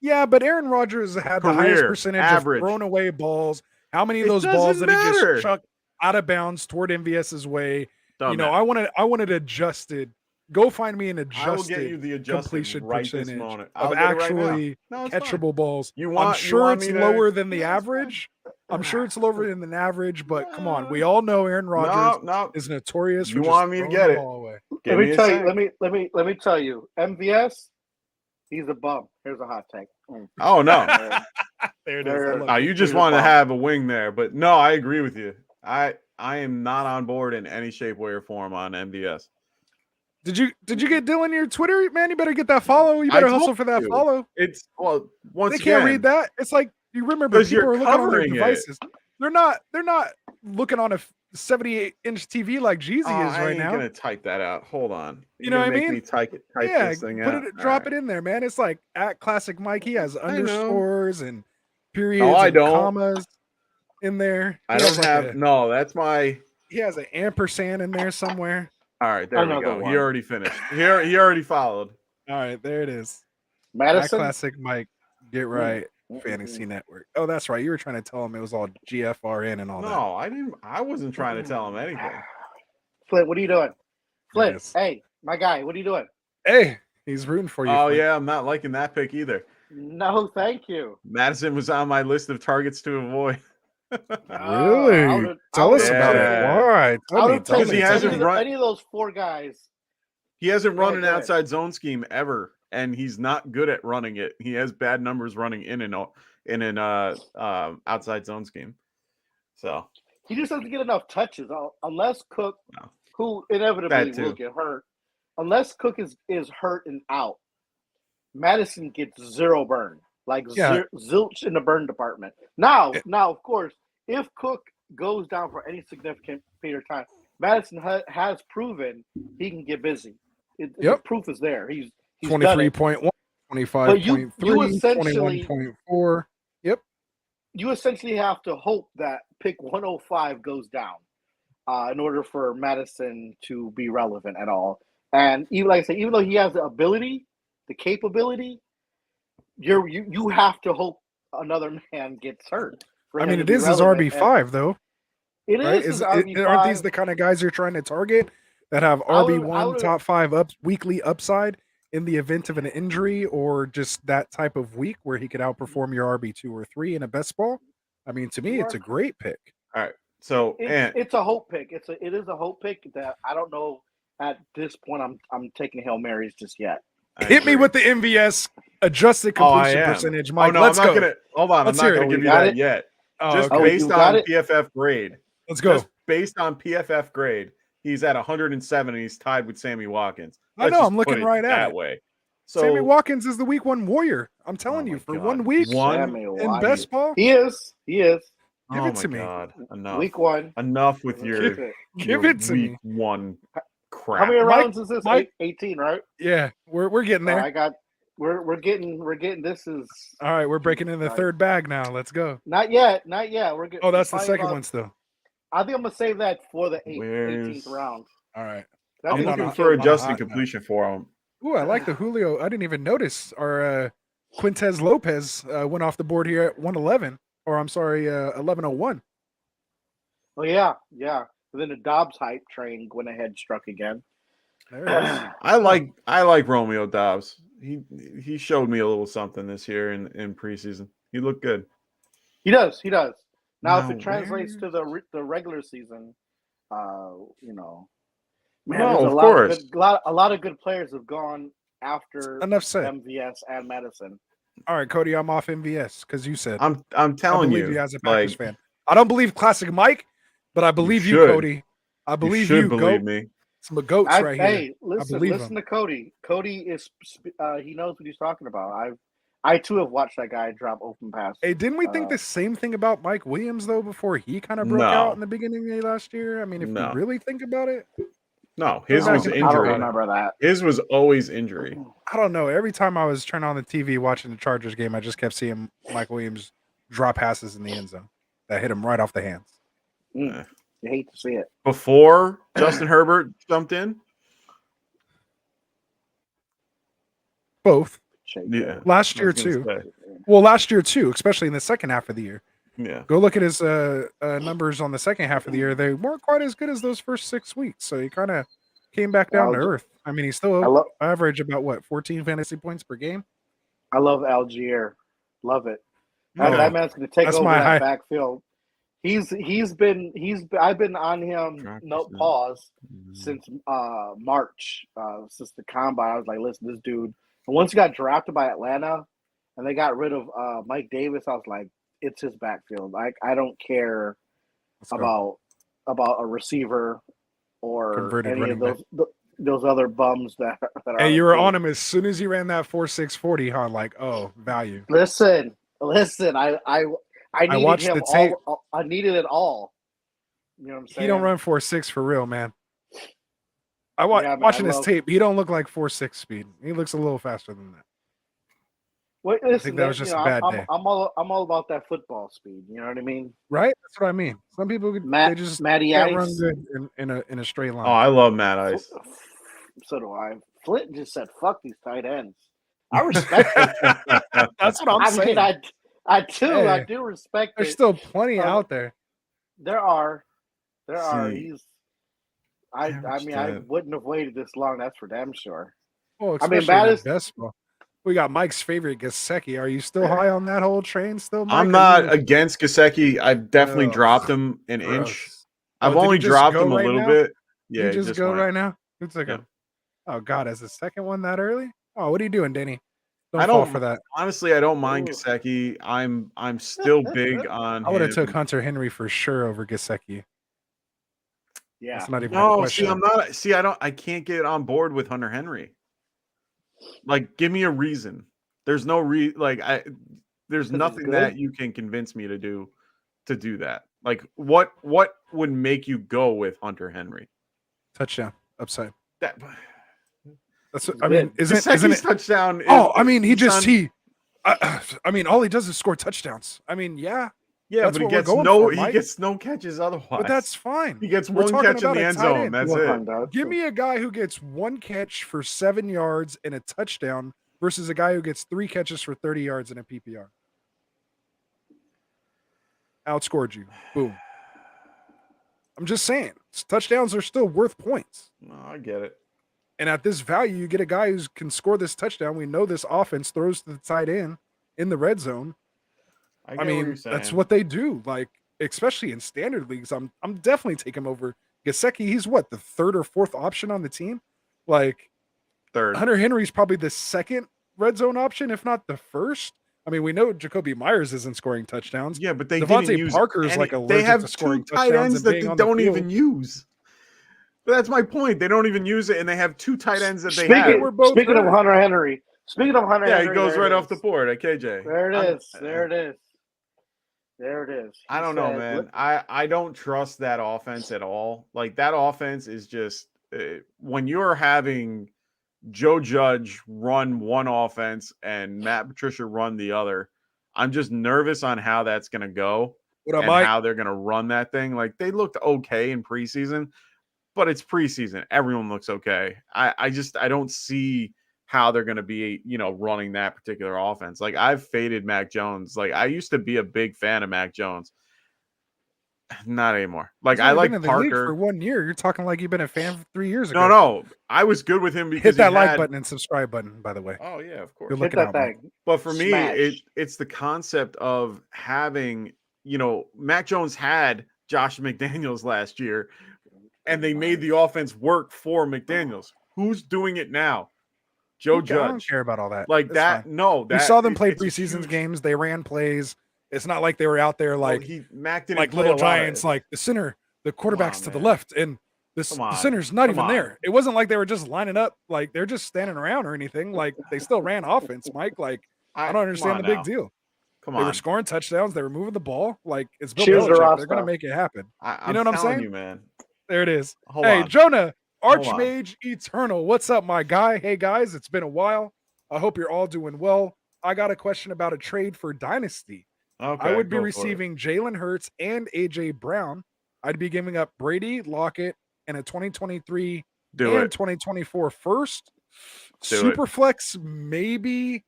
Yeah, but Aaron Rodgers had the highest percentage of thrown away balls. How many of those balls did he just chuck out of bounds toward MVS's way? I wanted adjusted. Go find me an adjusted I will get you the completion right percentage this moment. of actually catchable balls. I'm sure it's lower than the average. I'm sure it's lower than the average, but come on, we all know Aaron Rodgers is notorious for just want me to get it. Let me tell you. Let me tell you. MVS, he's a bum. Here's a hot take. Oh no, there it is. You just wanted to have a wing there, but no, I agree with you. I am not on board in any shape, way, or form on MVS. Did you get Dylan your Twitter, man? You better get that follow. You better hustle for that follow. It's once they can't read that. It's like you remember people are looking on their devices. They're not looking on a 78-inch TV like Jeezy is right now. I'm gonna type that out. Hold on. You know what I mean? Me type this thing out. Drop it in there, man. It's like at Classic Mike. He has underscores and periods and commas. in there. I don't have no. That's my. He has an ampersand in there somewhere. All right, there we Another go. one. He already finished. He already followed. All right, there it is. Madison. Classic Mike. Get right. Fantasy Network. Oh, that's right. You were trying to tell him it was all GFRN and all that. No, I didn't. I wasn't trying to tell him anything. Flint, what are you doing? Flint, Yes. hey, my guy, what are you doing? Hey, he's rooting for you. Oh Flint. yeah, I'm not liking that pick either. No, thank you. Madison was on my list of targets to avoid. Really? Tell us about it. Why? Tell me. Because he hasn't run any of those four guys. He hasn't run an ahead. outside zone scheme ever, and he's not good at running it. He has bad numbers running in an outside zone scheme. So he just doesn't get enough touches, unless Cook, who inevitably will get hurt. Unless Cook is hurt and out, Madison gets zero burn, like zilch in the burn department. Now, of course, if Cook goes down for any significant period of time, Madison has proven he can get busy. The proof is there. He's 23.1, 25.3, 21.4. Yep. You essentially have to hope that pick 105 goes down in order for Madison to be relevant at all. And even like I say, even though he has the ability, the capability, you have to hope another man gets hurt. I mean, it is his RB5 though. It is his RB5. Aren't these the kind of guys you're trying to target that have RB1 top 5 weekly upside in the event of an injury or just that type of week where he could outperform your RB2 or 3 in a best ball? I mean, to me, it's a great pick. All right, so it's a hope pick. It is a hope pick that I don't know at this point. I'm taking Hail Marys just yet. Hit me with the MVS adjusted completion percentage, Mike. Oh, no, let's I'm not go. gonna hold on. I'm not going to give you that yet. Just based on PFF grade. Let's go. Just based on PFF grade, he's at 107 and he's tied with Sammy Watkins. I know. I'm looking right at that it. way. So Sammy Watkins is the week 1 warrior. I'm telling you, for 1 week in best ball, he is. Give it to me. Enough. Week 1. Enough with your give it to week me. 1 crap. How many rounds is this? Mike, 18, right? Yeah, we're getting there. We're getting. This is all right. We're breaking in the third bag now. Let's go. Not yet. We're getting. Oh, that's the second one still. I think I'm gonna save that for the 18th round. All right. I'm looking for adjusting completion for him. Ooh, I like the Julio. I didn't even notice our Quintez Lopez went off the board here at 111, or I'm sorry, 1101. Oh yeah. And then the Dobbs hype train went ahead and struck again. There it is. I like Romeo Dobbs. He showed me a little something this year in preseason. He looked good. He does. Now, if it translates to the regular season, man, of course, a lot of good players have gone after Enough said. MVS and Madison. All right, Cody, I'm off MVS because you said. I'm telling you, as a Packers fan, I don't believe Classic Mike, but I believe you, Cody. I believe you. Believe me. Some goats right here. Hey, listen to Cody. Cody is he knows what he's talking about. I too have watched that guy drop open passes. Hey, didn't we think the same thing about Mike Williams though before he kind of broke out in the beginning of last year? I mean, if you really think about it. No, his was injury. I don't remember that. His was always injury. I don't know. Every time I was turning on the TV watching the Chargers game, I just kept seeing Mike Williams drop passes in the end zone that hit him right off the hands. You hate to see it. Before Justin Herbert jumped in? Both. Yeah. Last year too. Well, last year too, especially in the second half of the year. Yeah. Go look at his numbers on the second half of the year. They weren't quite as good as those first 6 weeks. So he kind of came back down to earth. I mean, he still average about 14 fantasy points per game. I love Algier. Love it. That man's going to take over that backfield. I've been on him since March, since the combine. I was like, listen, this dude. And once he got drafted by Atlanta and they got rid of Mike Davis, I was like, it's his backfield. I don't care about a receiver or converted any of those other bums that are. Hey, you were on him as soon as he ran that 4.640, huh? Like, oh, value. Listen. I needed watched him the tape. I needed it all. You know what I'm saying? He don't run 4.6 for real, man. Watching his tape. He don't look like 4.6 speed. He looks a little faster than that. Well, I listen, think that was just a bad day, I'm all about that football speed. You know what I mean? right? That's what I mean. Some people they just Matty can't run Ice. good in a straight Oh, line. I love Matt Ice. So do I. Flint just said, "Fuck these tight ends." I respect it. That's what I'm saying. I Hey, do respect there's it. still plenty out there. There are. See, I mean, I wouldn't have waited this long. That's for damn sure. Well, I mean, especially in best ball. We got Mike's favorite Gesicki. Are you still high on that whole train? Still, Mike? I'm not against Gesicki. I've definitely dropped him an inch. I've only dropped him a little bit. Yeah, you just go right now. Who took him? Oh God, is the second one that early? Oh, what are you doing, Denny? Don't fall for that. Honestly, I don't mind Gesicki. I'm still big on. I would have took Hunter Henry for sure over Gesicki. Yeah, that's not even a question. See, I'm not. See, I can't get on board with Hunter Henry. Like, give me a reason. There's no there's nothing that you can convince me to do that. Like, what would make you go with Hunter Henry? Touchdown upside. That's I mean, isn't it touchdown? I mean, I mean, all he does is score touchdowns. I mean, yeah, but he gets no catches otherwise. But that's fine. He gets one catch in the end zone. That's it. Give me a guy who gets one catch for 7 yards and a touchdown versus a guy who gets 3 catches for 30 yards in a PPR. Outscored you. Boom. I'm just saying, touchdowns are still worth points. No, I get it. And at this value, you get a guy who can score this touchdown. We know this offense throws to the tight end in the red zone. I mean, that's what they do. Like, especially in standard leagues, I'm definitely taking him over Gesicki. He's what, the 3rd or 4th option on the team? Like, 3rd. Hunter Henry's probably the 2nd red zone option, if not the 1st. I mean, we know Jacoby Myers isn't scoring touchdowns. Yeah, but they Devontae Parker is like allergic they have to scoring 2 tight ends that they don't the even use. But that's my point. They don't even use it, and they have 2 tight ends that they have. Speaking of Hunter Henry, yeah, he goes right off the board at KJ. There it is. There it is. I don't know, man. I don't trust that offense at all. Like, that offense is just when you're having Joe Judge run one offense and Matt Patricia run the other, I'm just nervous on how that's going to go and how they're going to run that thing. Like, they looked okay in preseason, but it's preseason. Everyone looks okay. I don't see how they're going to be, running that particular offense. Like, I've faded Mac Jones. Like, I used to be a big fan of Mac Jones. Not anymore. Like, I like Parker for 1 year. You're talking like you've been a fan for 3 years ago. No, I was good with him because hit that like button and subscribe button. By the way. Oh yeah, of course. Good looking out, but for me, it's the concept of having, Mac Jones had Josh McDaniels last year, and they made the offense work for McDaniels. Who's doing it now? Joe Judge. I don't care about all that. Like that. Fine. No, we saw them play preseason games. They ran plays. It's not like they were out there like little giants, like the quarterback's to the left, and the center's not even there. It wasn't like they were just lining up, like they're just standing around or anything. Like, they still ran offense, Mike. Like, I don't understand the big deal. They were scoring touchdowns. They were moving the ball. Like, it's Bill Belichick. They're going to make it happen. You know what I'm saying? You, man. There it is. Hey, Jonah, Archmage Eternal. What's up, my guy? Hey, guys, it's been a while. I hope you're all doing well. I got a question about a trade for Dynasty. Okay, I would be receiving Jalen Hurts and AJ Brown. I'd be giving up Brady, Lockett, and a 2023 and 2024 first. Superflex, maybe.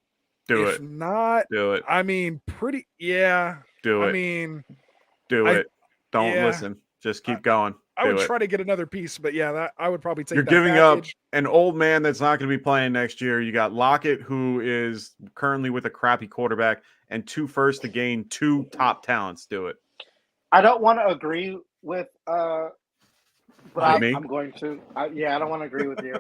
If not, do it. I mean, yeah. Do it. I mean, do it. Don't listen. Just keep going. I would try to get another piece, but yeah, I would probably take. You're giving up an old man that's not going to be playing next year. You got Lockett, who is currently with a crappy quarterback, and 2 firsts to gain 2 top talents. Do it. I don't want to agree with, but I'm going to. I don't want to agree with you.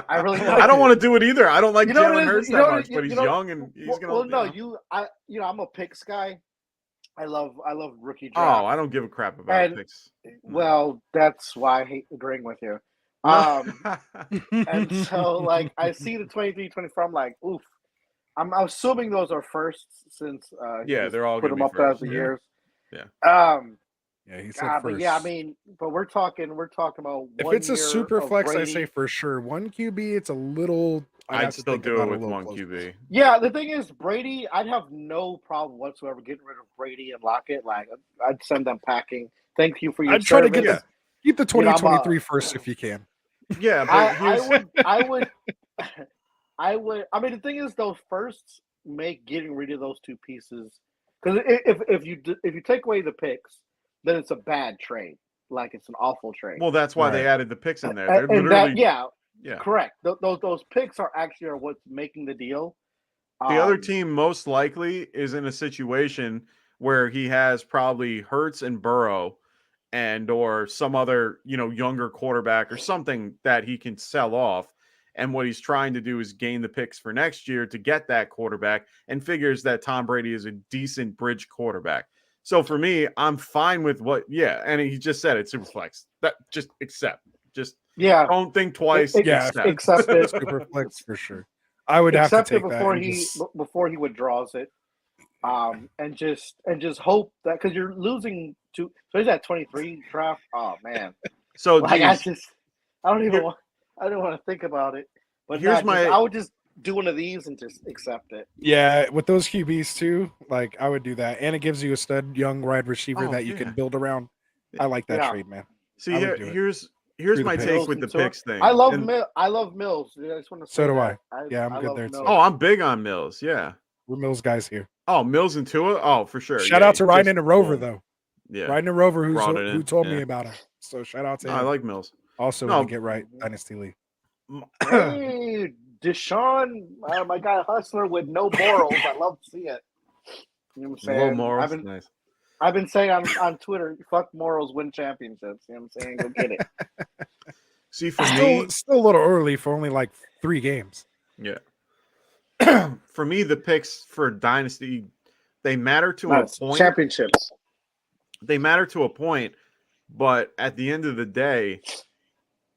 I really. I don't want to do it either. I don't like Jalen Hurts that much, but he's young and he's going to. I'm a picks guy. I love rookie draft. Oh, I don't give a crap about picks. Well, that's why I hate agreeing with you. And so, like, I see the 23-24. I'm like, oof. I'm assuming those are firsts since they're all put them up as the years. Yeah. Yeah, he said first. But yeah, I mean, but we're talking about if it's a super flex, I say for sure 1 QB. It's a little I'd still do it with one QB. Yeah, the thing is, Brady, I'd have no problem whatsoever getting rid of Brady and Lockett. Like, I'd send them packing. Thank you for your I'd try to service. keep the 2023 first if you can. Yeah, but I would. I mean, the thing is, those firsts make getting rid of those two pieces, because if you take away the picks, then it's a bad trade. Like, it's an awful trade. Well, that's why they added the picks in there. They're literally correct. Those picks are what's making the deal. The other team most likely is in a situation where he has probably Hurts and Burrow, and or some other younger quarterback or something that he can sell off. And what he's trying to do is gain the picks for next year to get that quarterback, and figures that Tom Brady is a decent bridge quarterback. So for me, I'm fine with and he just said it, super flex. That just accept. Just don't think twice. Accept it. Super flex for sure. I would have to take that before he withdraws it, and just hope that, because you're losing to. So he's at 23 draft. Oh man. So like, I don't want to think about it. But I would just do one of these and just accept it. Yeah, with those QBs too, like, I would do that, and it gives you a stud young wide receiver that you can build around. I like that trade, man. See, here's my take with the picks thing. I love Mills. I just want to say so do I. Yeah, I'm good there too. Oh, I'm big on Mills. Yeah, we're Mills guys here. Oh, Mills and Tua. Oh, for sure. Shout out to Ryan and Rover though. Yeah, Ryan and Rover who told me about him. So shout out to him. I like Mills. Also, want to get right, Dynasty League. Hey, Deshaun, my guy Hustler with no morals. I love to see it. You know what I'm saying? No morals. I've been saying on Twitter, fuck morals, win championships. You know what I'm saying? Go get it. See, for me, still a little early for only like 3 games. Yeah. For me, the picks for Dynasty, they matter to a point. Championships. They matter to a point, but at the end of the day,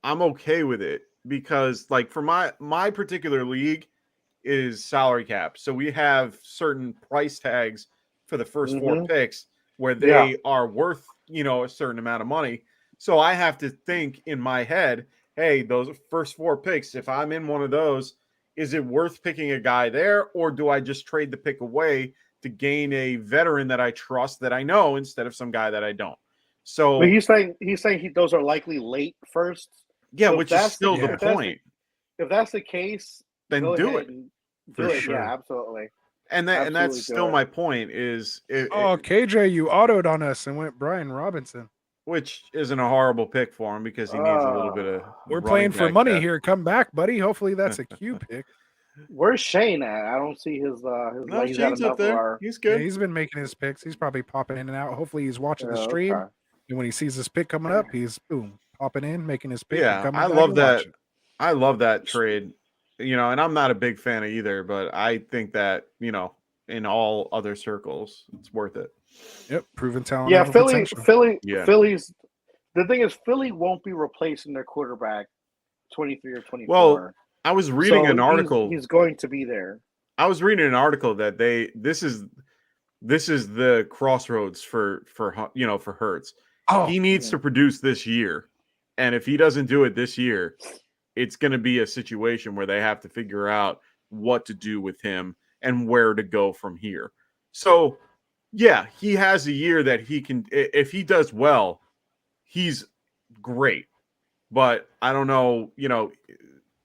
I'm okay with it, because like for my particular league is salary cap. So we have certain price tags for the first 4 picks where they are worth, a certain amount of money. So I have to think in my head, hey, those first 4 picks, if I'm in one of those, is it worth picking a guy there, or do I just trade the pick away to gain a veteran that I trust, that I know, instead of some guy that I don't? So but he's saying those are likely late firsts. Yeah, so which is still the point. If that's the case, then do it. For sure. Yeah, absolutely. And that's still my point is KJ, you autoed on us and went Brian Robinson. Which isn't a horrible pick for him, because he needs a little bit of we're playing for money here. Come back, buddy. Hopefully that's a Q pick. Where's Shane at? I don't see his no, Shane's up there. He's good. Yeah, he's been making his picks. He's probably popping in and out. Hopefully he's watching the stream. Okay. And when he sees his pick coming up, he's popping in, making his pick. Yeah, I love that. I love that trade. And I'm not a big fan of either, but I think that, in all other circles, it's worth it. Yep, proven talent. Yeah, Philly's. The thing is, Philly won't be replacing their quarterback 23 or 24. Well, I was reading an article. He's going to be there. I was reading an article that this is the crossroads for Hurts. Oh, he needs to produce this year, and if he doesn't do it this year, it's going to be a situation where they have to figure out what to do with him and where to go from here. So, yeah, he has a year that he can. If he does well, he's great. But I don't know.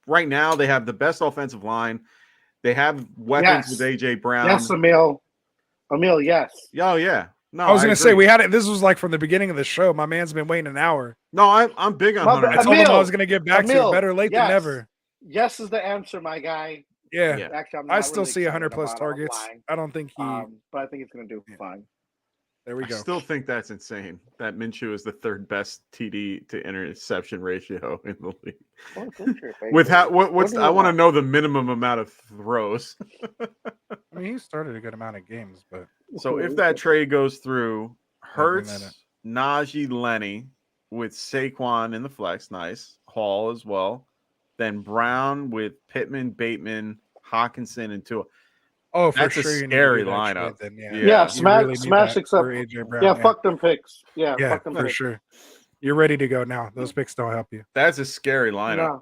Right now they have the best offensive line. They have weapons with AJ Brown. Yes, Emil, yes. Oh yeah. No, I was going to say we had it. This was like from the beginning of the show. My man's been waiting an hour. No, I'm big on Hunter. I told him I was going to get back to it. Better late than never. Yes is the answer, my guy. Yeah. Actually, I still see 100+ targets. I don't think he. But I think he's going to do fine. There we go. I still think that's insane. That Minshew is the 3rd best TD to interception ratio in the league. With I want to know the minimum amount of throws. I mean, he started a good amount of games, but so if that trade goes through, Hurts, Najee, Lenny with Saquon in the flex, nice. Hall as well. Then Brown with Pittman, Bateman, Hawkinson, and Tua. Oh, for that's sure. a scary lineup. Then, smash except Brown, fuck them picks. Yeah, fuck them for picks. Sure. You're ready to go now. Those picks don't help you. That's a scary lineup.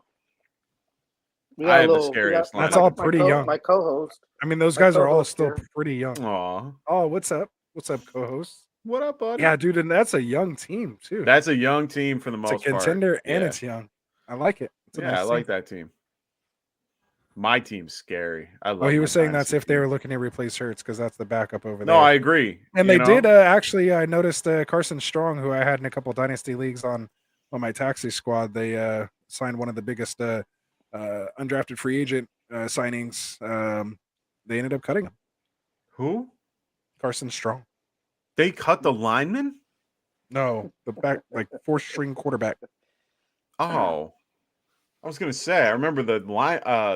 We I got a have the little. scariest That's lineup. all pretty young. My co-host. I mean, those My guys are all co-host still here. pretty young. Aw. Oh, what's up? What's up, co-host? What up, buddy? Yeah, dude, and that's a young team too. That's a young team for the It's a most part. contender and Yeah. it's young. I like it. It's a Yeah, nice I like team. that team. My team's scary. I love. Oh, he my was saying that's Dynasty if they were team. looking to replace Hurts because that's the backup over No, there. I agree. And you they know? did actually. I noticed Carson Strong, who I had in a couple dynasty leagues on my taxi squad. They signed one of the biggest undrafted free agent signings. They ended up cutting him. Who? Carson Strong. They cut the lineman? No, the back like 4th-string quarterback. Oh. I was gonna say, I remember the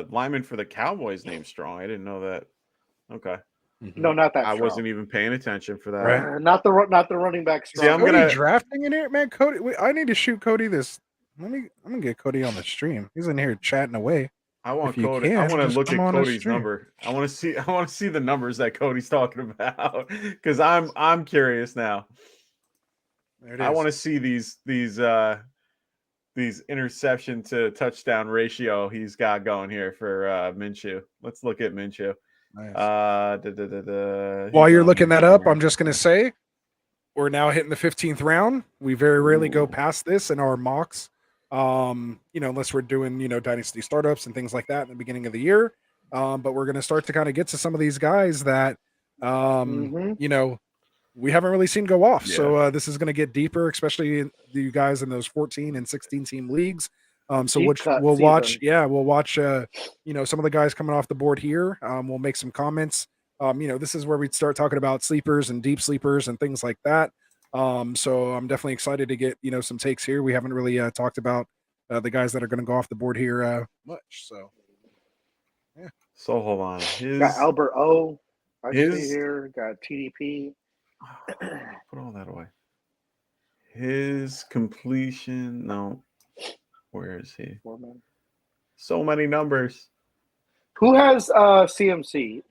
lineman for the Cowboys named Strong. I didn't know that. Okay. No, not that. I Strong. wasn't even paying attention for that. Right. Not the running back. Strong. See, I'm Cody gonna- drafting in here, man. Cody, I need to shoot Cody this. I'm gonna get Cody on the stream. He's in here chatting away. I want If you Cody. I can, want to just look come at on the Cody's stream. number. I want to see the numbers that Cody's talking about because I'm curious now. There it is. I want to see these interception to touchdown ratio he's got going here for Minshew. Let's look at Minshew. Nice. While While you're looking that up, I'm just gonna say we're now hitting the 15th round. We very rarely go past this in our mocks. Unless we're doing, dynasty startups and things like that in the beginning of the year. But we're gonna start to kind of get to some of these guys that we haven't really seen go off. Yeah. So this is going to get deeper, especially you guys in those 14 and 16 team leagues. So we'll watch. Yeah, we'll watch. Some of the guys coming off the board here. We'll make some comments. This is where we'd start talking about sleepers and deep sleepers and things like that. So I'm definitely excited to get some takes here. We haven't really talked about the guys that are going to go off the board here much. So yeah. So hold on. Got Albert O. I see his- here. Got TDP. Put all that away. His completion. No. Where is he? So many numbers. Who has CMC?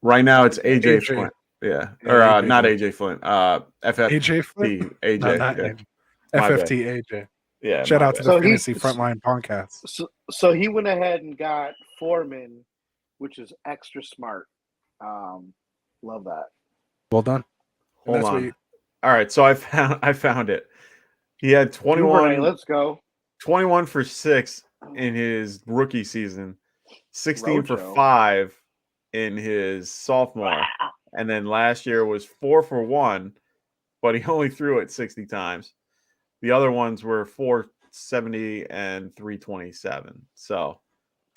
Right now it's AJ AJ. Flint. Yeah. Yeah, Or AJ. not AJ Flint. FFT AJ Flint? AJ. No, not yeah. AJ. My bad. FFT AJ. Yeah. Shout my out to bad. the So Fantasy he- Frontline podcast. So he went ahead and got Foreman, which is extra smart. Love that. Well done. And Hold that's what on. All right, so I found it. He had Duvernay, 21 let's go. 21 for 6 in his rookie season, 16 for Rojo. 5 in his sophomore, and then last year was 4 for 1, but he only threw it 60 times. The other ones were 470 and 327. So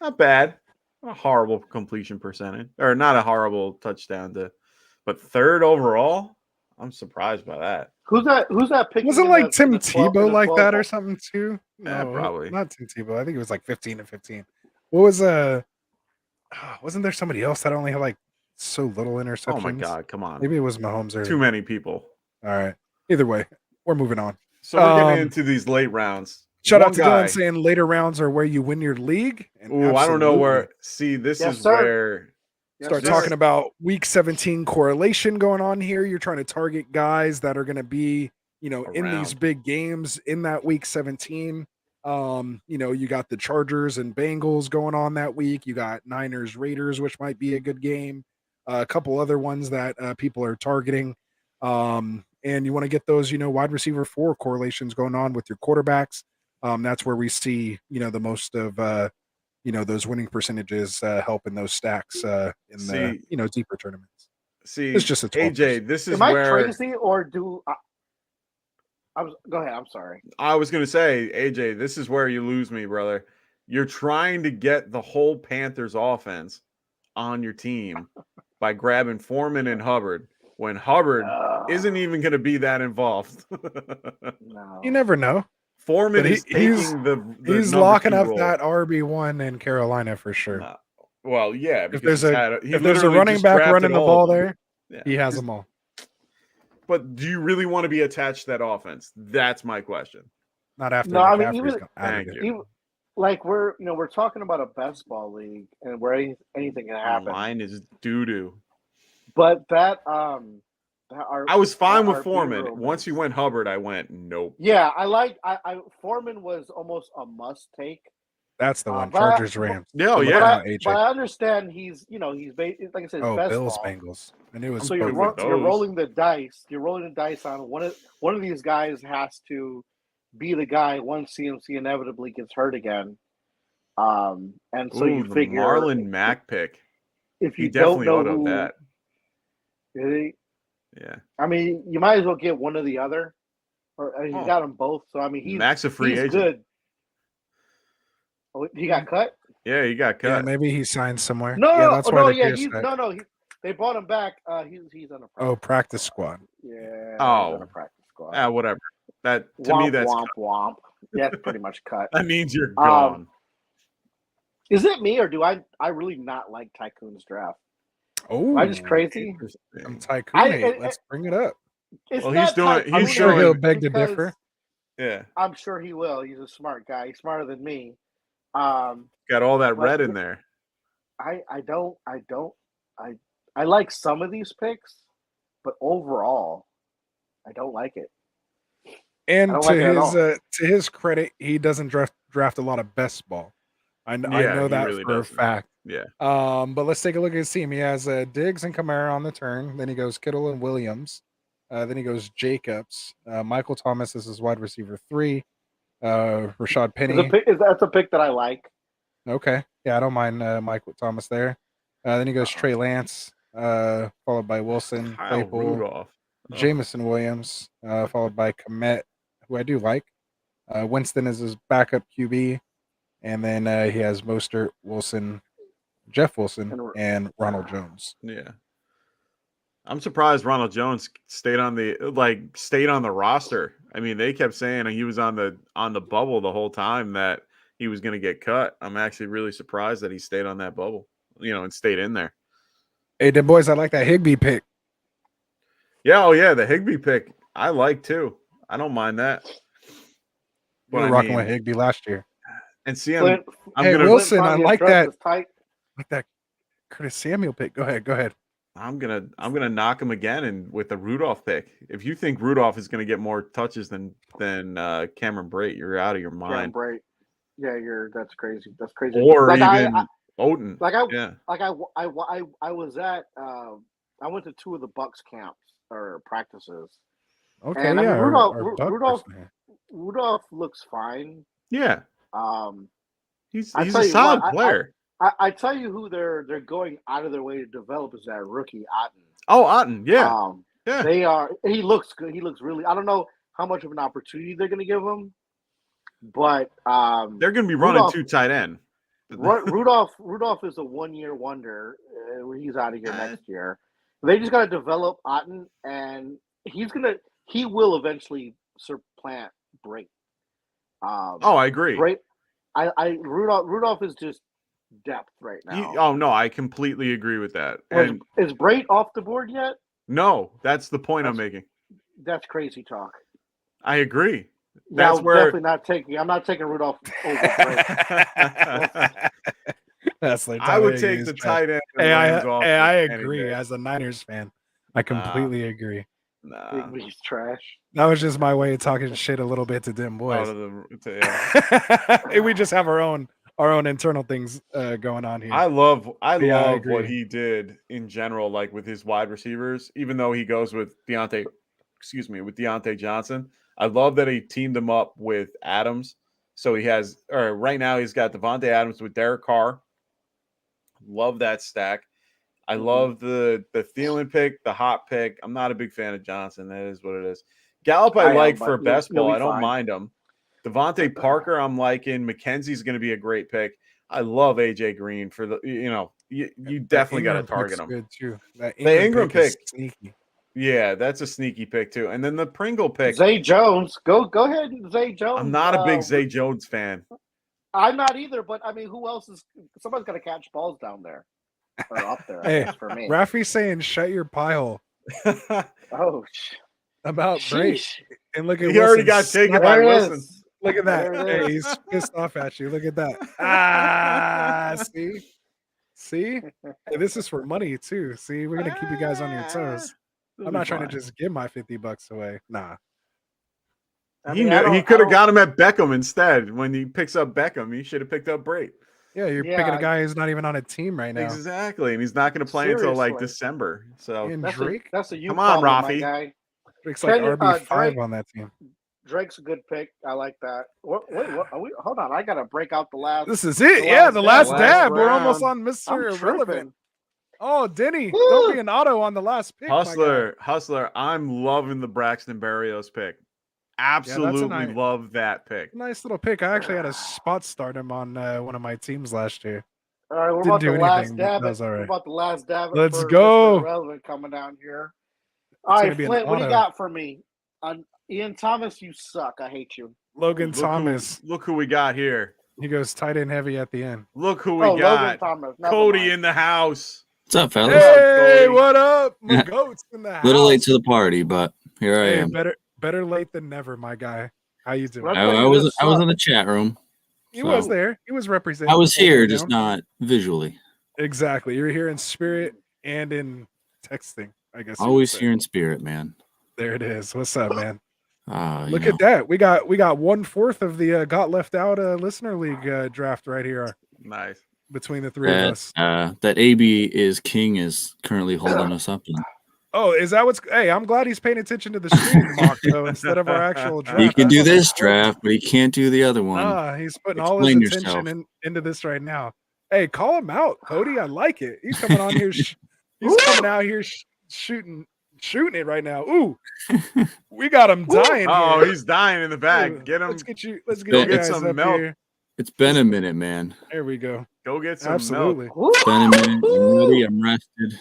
not bad. Not a horrible completion percentage, or not a horrible touchdown but third overall. I'm surprised by that. Who's that picking? Was it in like the- Tim in the 12 Tebow in the like 12 that or something too? Yeah, probably. Not Tim Tebow. I think it was like 15 and 15. What was wasn't there somebody else that only had like so little interceptions? Oh my god, come on. Maybe it was Mahomes or Too many people. All right. Either way, we're moving on. So we're getting Um, into these late rounds. Shout One out to guy- Dylan saying later rounds are where you win your league. And Ooh, I don't know absolutely. where. See, this Yes, is sir. where. Yes, Start sir. talking about week 17 correlation going on here. You're trying to target guys that are going to be, in these Around. big games in that week 17. You got the Chargers and Bengals going on that week. You got Niners, Raiders, which might be a good game. A couple other ones that people are targeting. And you want to get those, wide receiver 4 correlations going on with your quarterbacks. That's where we see, the most of, those winning percentages help in those stacks in the, deeper tournaments. See, It's just a 12%. AJ. This is Am I where crazy or do go ahead? I'm sorry. I was going to say, AJ. This is where you lose me, brother. You're trying to get the whole Panthers offense on your team by grabbing Foreman and Hubbard when Hubbard isn't even going to be that involved. No. You never know. Foreman But is taking the He's number locking 2 up role. that RB1 in Carolina for sure. No. Well, yeah. If because there's he if there's a literally running just back drafted running the all ball of them. there, Yeah. he has them all. But do you really want to be attached to that offense? That's my question. Not after No, I mean, McCaffrey's even- gone out of Thank it. you. Even, like we're talking about a best ball league and where anything can happen. Mine is doo-doo. But that I was fine that with RB Foreman. room Once is- you went Hubbard, I went, nope. Yeah, I Foreman was almost a must take That's the one. But Chargers, Rams. Yeah, oh, Good yeah. looking out, AJ. but I understand he's like I said, Oh, best Bills, ball. Bengals. I knew it was So you're good with you're those. rolling the dice. You're rolling the dice on one of these guys has to be the guy once CMC inevitably gets hurt again. And so Ooh, you the figure Marlon Mack pick. if He you don't definitely know autoed who, that. Yeah. I mean, you might as well get one or the other. Or he's Oh. got them both. So I mean, Mack's a free he's agent. good. Oh, he got cut. Yeah, he got cut. Yeah, maybe he signed somewhere. No, yeah, that's why no, they're yeah, pissed at- they brought him back. He's on a practice squad. Yeah. He's Oh. on a practice squad. Whatever. That to Womp, me, that's womp, womp. Yeah, that's pretty much cut. that means you're gone. Is it me or do I really not like Tycoon's draft? Oh, Am I just crazy? Some tycoon. Let's bring it up. It's Well, not he's doing- Tycoon I'm sure doing- he'll beg to because differ. Yeah, I'm sure he will. He's a smart guy. He's smarter than me. got all that But- red in there. I like some of these picks, but overall, I don't like it. And I don't to like it at all. to his credit, he doesn't draft a lot of best ball. I know he that really for a doesn't. fact. Yeah. But let's take a look at his team. He has Diggs and Kamara on the turn. Then he goes Kittle and Williams. Then he goes Jacobs. Michael Thomas is his wide receiver 3. Rashad Penny. That's a pick that I like. Okay. Yeah, I don't mind Michael Thomas there. Then he goes Trey Lance, followed by Wilson, Kyle Claypool, Rudolph. Oh. Jameson Williams, followed by Komet, who I do like. Winston is his backup QB. And then he has Mostert, Wilson, Jeff Wilson, and Ronald Jones. Yeah. I'm surprised Ronald Jones stayed on the roster. I mean, they kept saying he was on the bubble the whole time that he was going to get cut. I'm actually really surprised that he stayed on that bubble, and stayed in there. Hey, then boys, I like that Higbee pick. Yeah, oh yeah, the Higbee pick I like too. I don't mind that. We were rocking with Higbee last year. And see, hey, Wilson, I like that. Like that Curtis Samuel pick. Go ahead. I'm gonna knock him again and with the Rudolph pick. If you think Rudolph is gonna get more touches than Cameron Brate, you're out of your mind. Cameron Brate. Yeah, that's crazy. That's crazy. Or like even Oden. I was at I went to 2 of the Bucks camps or practices. Okay, and, yeah. I mean, Rudolph looks fine. Yeah. He's a solid solid player. I tell you who they're going out of their way to develop is that rookie Otten. Oh, Otten, yeah. Yeah. They are. He looks good. He looks really. I don't know how much of an opportunity they're going to give him, but they're going to be running 2 tight end. Rudolph is a 1-year wonder. He's out of here next year. They just got to develop Otten, and he will eventually supplant Brate. I agree. Brate, Rudolph is just depth right now. No, I completely agree with that. Is Brate off the board yet? No, that's the point I'm making. That's crazy talk. I agree. That's definitely not taking. I'm not taking Rudolph over Brate. That's like I would take the tight end. I agree. As a Niners fan, I completely agree. Nah. He's trash. That was just my way of talking shit a little bit to them boys. We just have our own internal things going on here. I love what he did in general, like with his wide receivers, even though he goes with Deontay Johnson. I love that he teamed him up with Adams. So right now he's got Devontae Adams with Derek Carr. Love that stack. I love the Thielen pick, the hot pick. I'm not a big fan of Johnson. That is what it is. Gallup I like for best ball. I don't mind him. Devontae Parker I'm liking. McKenzie's going to be a great pick. I love AJ Green for the you definitely got to target him. Good too. The Ingram pick sneaky. Yeah, that's a sneaky pick too. And then the Pringle pick. Zay Jones. Go ahead, Zay Jones. I'm not a big Zay Jones fan. I'm not either, but I mean, who else is? Somebody's got to catch balls down there or up there. Hey, I guess, for me, Rafi's saying, "Shut your pie hole." Oh, about Brate. And look at he already got taken by Wilson. Look at that. Hey, he's pissed off at you. Look at that. See. Hey, this is for money too. See, we're gonna keep you guys on your toes. I'm not trying to just give my $50 away. Nah. He could have got him at Beckham instead. When he picks up Beckham, he should have picked up Brate. Yeah, you're picking a guy who's not even on a team right now. Exactly, and he's not going to play until like December. So and that's Drake, that's a you come on, Rafi. guy. Drake's like RB5 on that team. Drake's a good pick. I like that. What are we? Hold on, I gotta break out the last. This is it. The last dab. We're almost on Mr. Irrelevant. Oh, Denny, don't be an auto on the last pick. Hustler. I'm loving the Braxton Berrios pick. Absolutely love that pick. Nice little pick. I actually had a spot start him on one of my teams last year. All right, we're about the last dab. We're about the last dab. Let's go. Irrelevant coming down here. All right, Flint, what do you got for me? Ian Thomas, you suck. I hate you. Logan Thomas. Look who we got here. He goes tight end heavy at the end. Look who we got. Cody in the house. What's up, fellas? Hey, what up? My goat's in the house. Little late to the party, but here I am. Better late than never, my guy. How you doing? I was in the chat room. He was there. He was representing. I was here, just not visually. Exactly. You're here in spirit and in texting, I guess. Always here in spirit, man. There it is. What's up, man? Look at that. We got 1/4 of the got left out listener league draft right here. Nice. Between the three of us. That ABisKing is currently holding us up. Oh, is that what's? Hey, I'm glad he's paying attention to the stream mock though, instead of our actual draft. He can do this draft, but he can't do the other one. He's putting all his attention into this right now. Hey, call him out, Cody. I like it. He's coming on here. He's coming out here shooting it right now. Ooh, we got him dying. Oh, here. He's dying in the back. Ooh, get him. Let's get you guys some up milk. here. It's been a minute, man. There we go. Go get some Absolutely. milk. It's been a minute. I'm ready. I'm rested.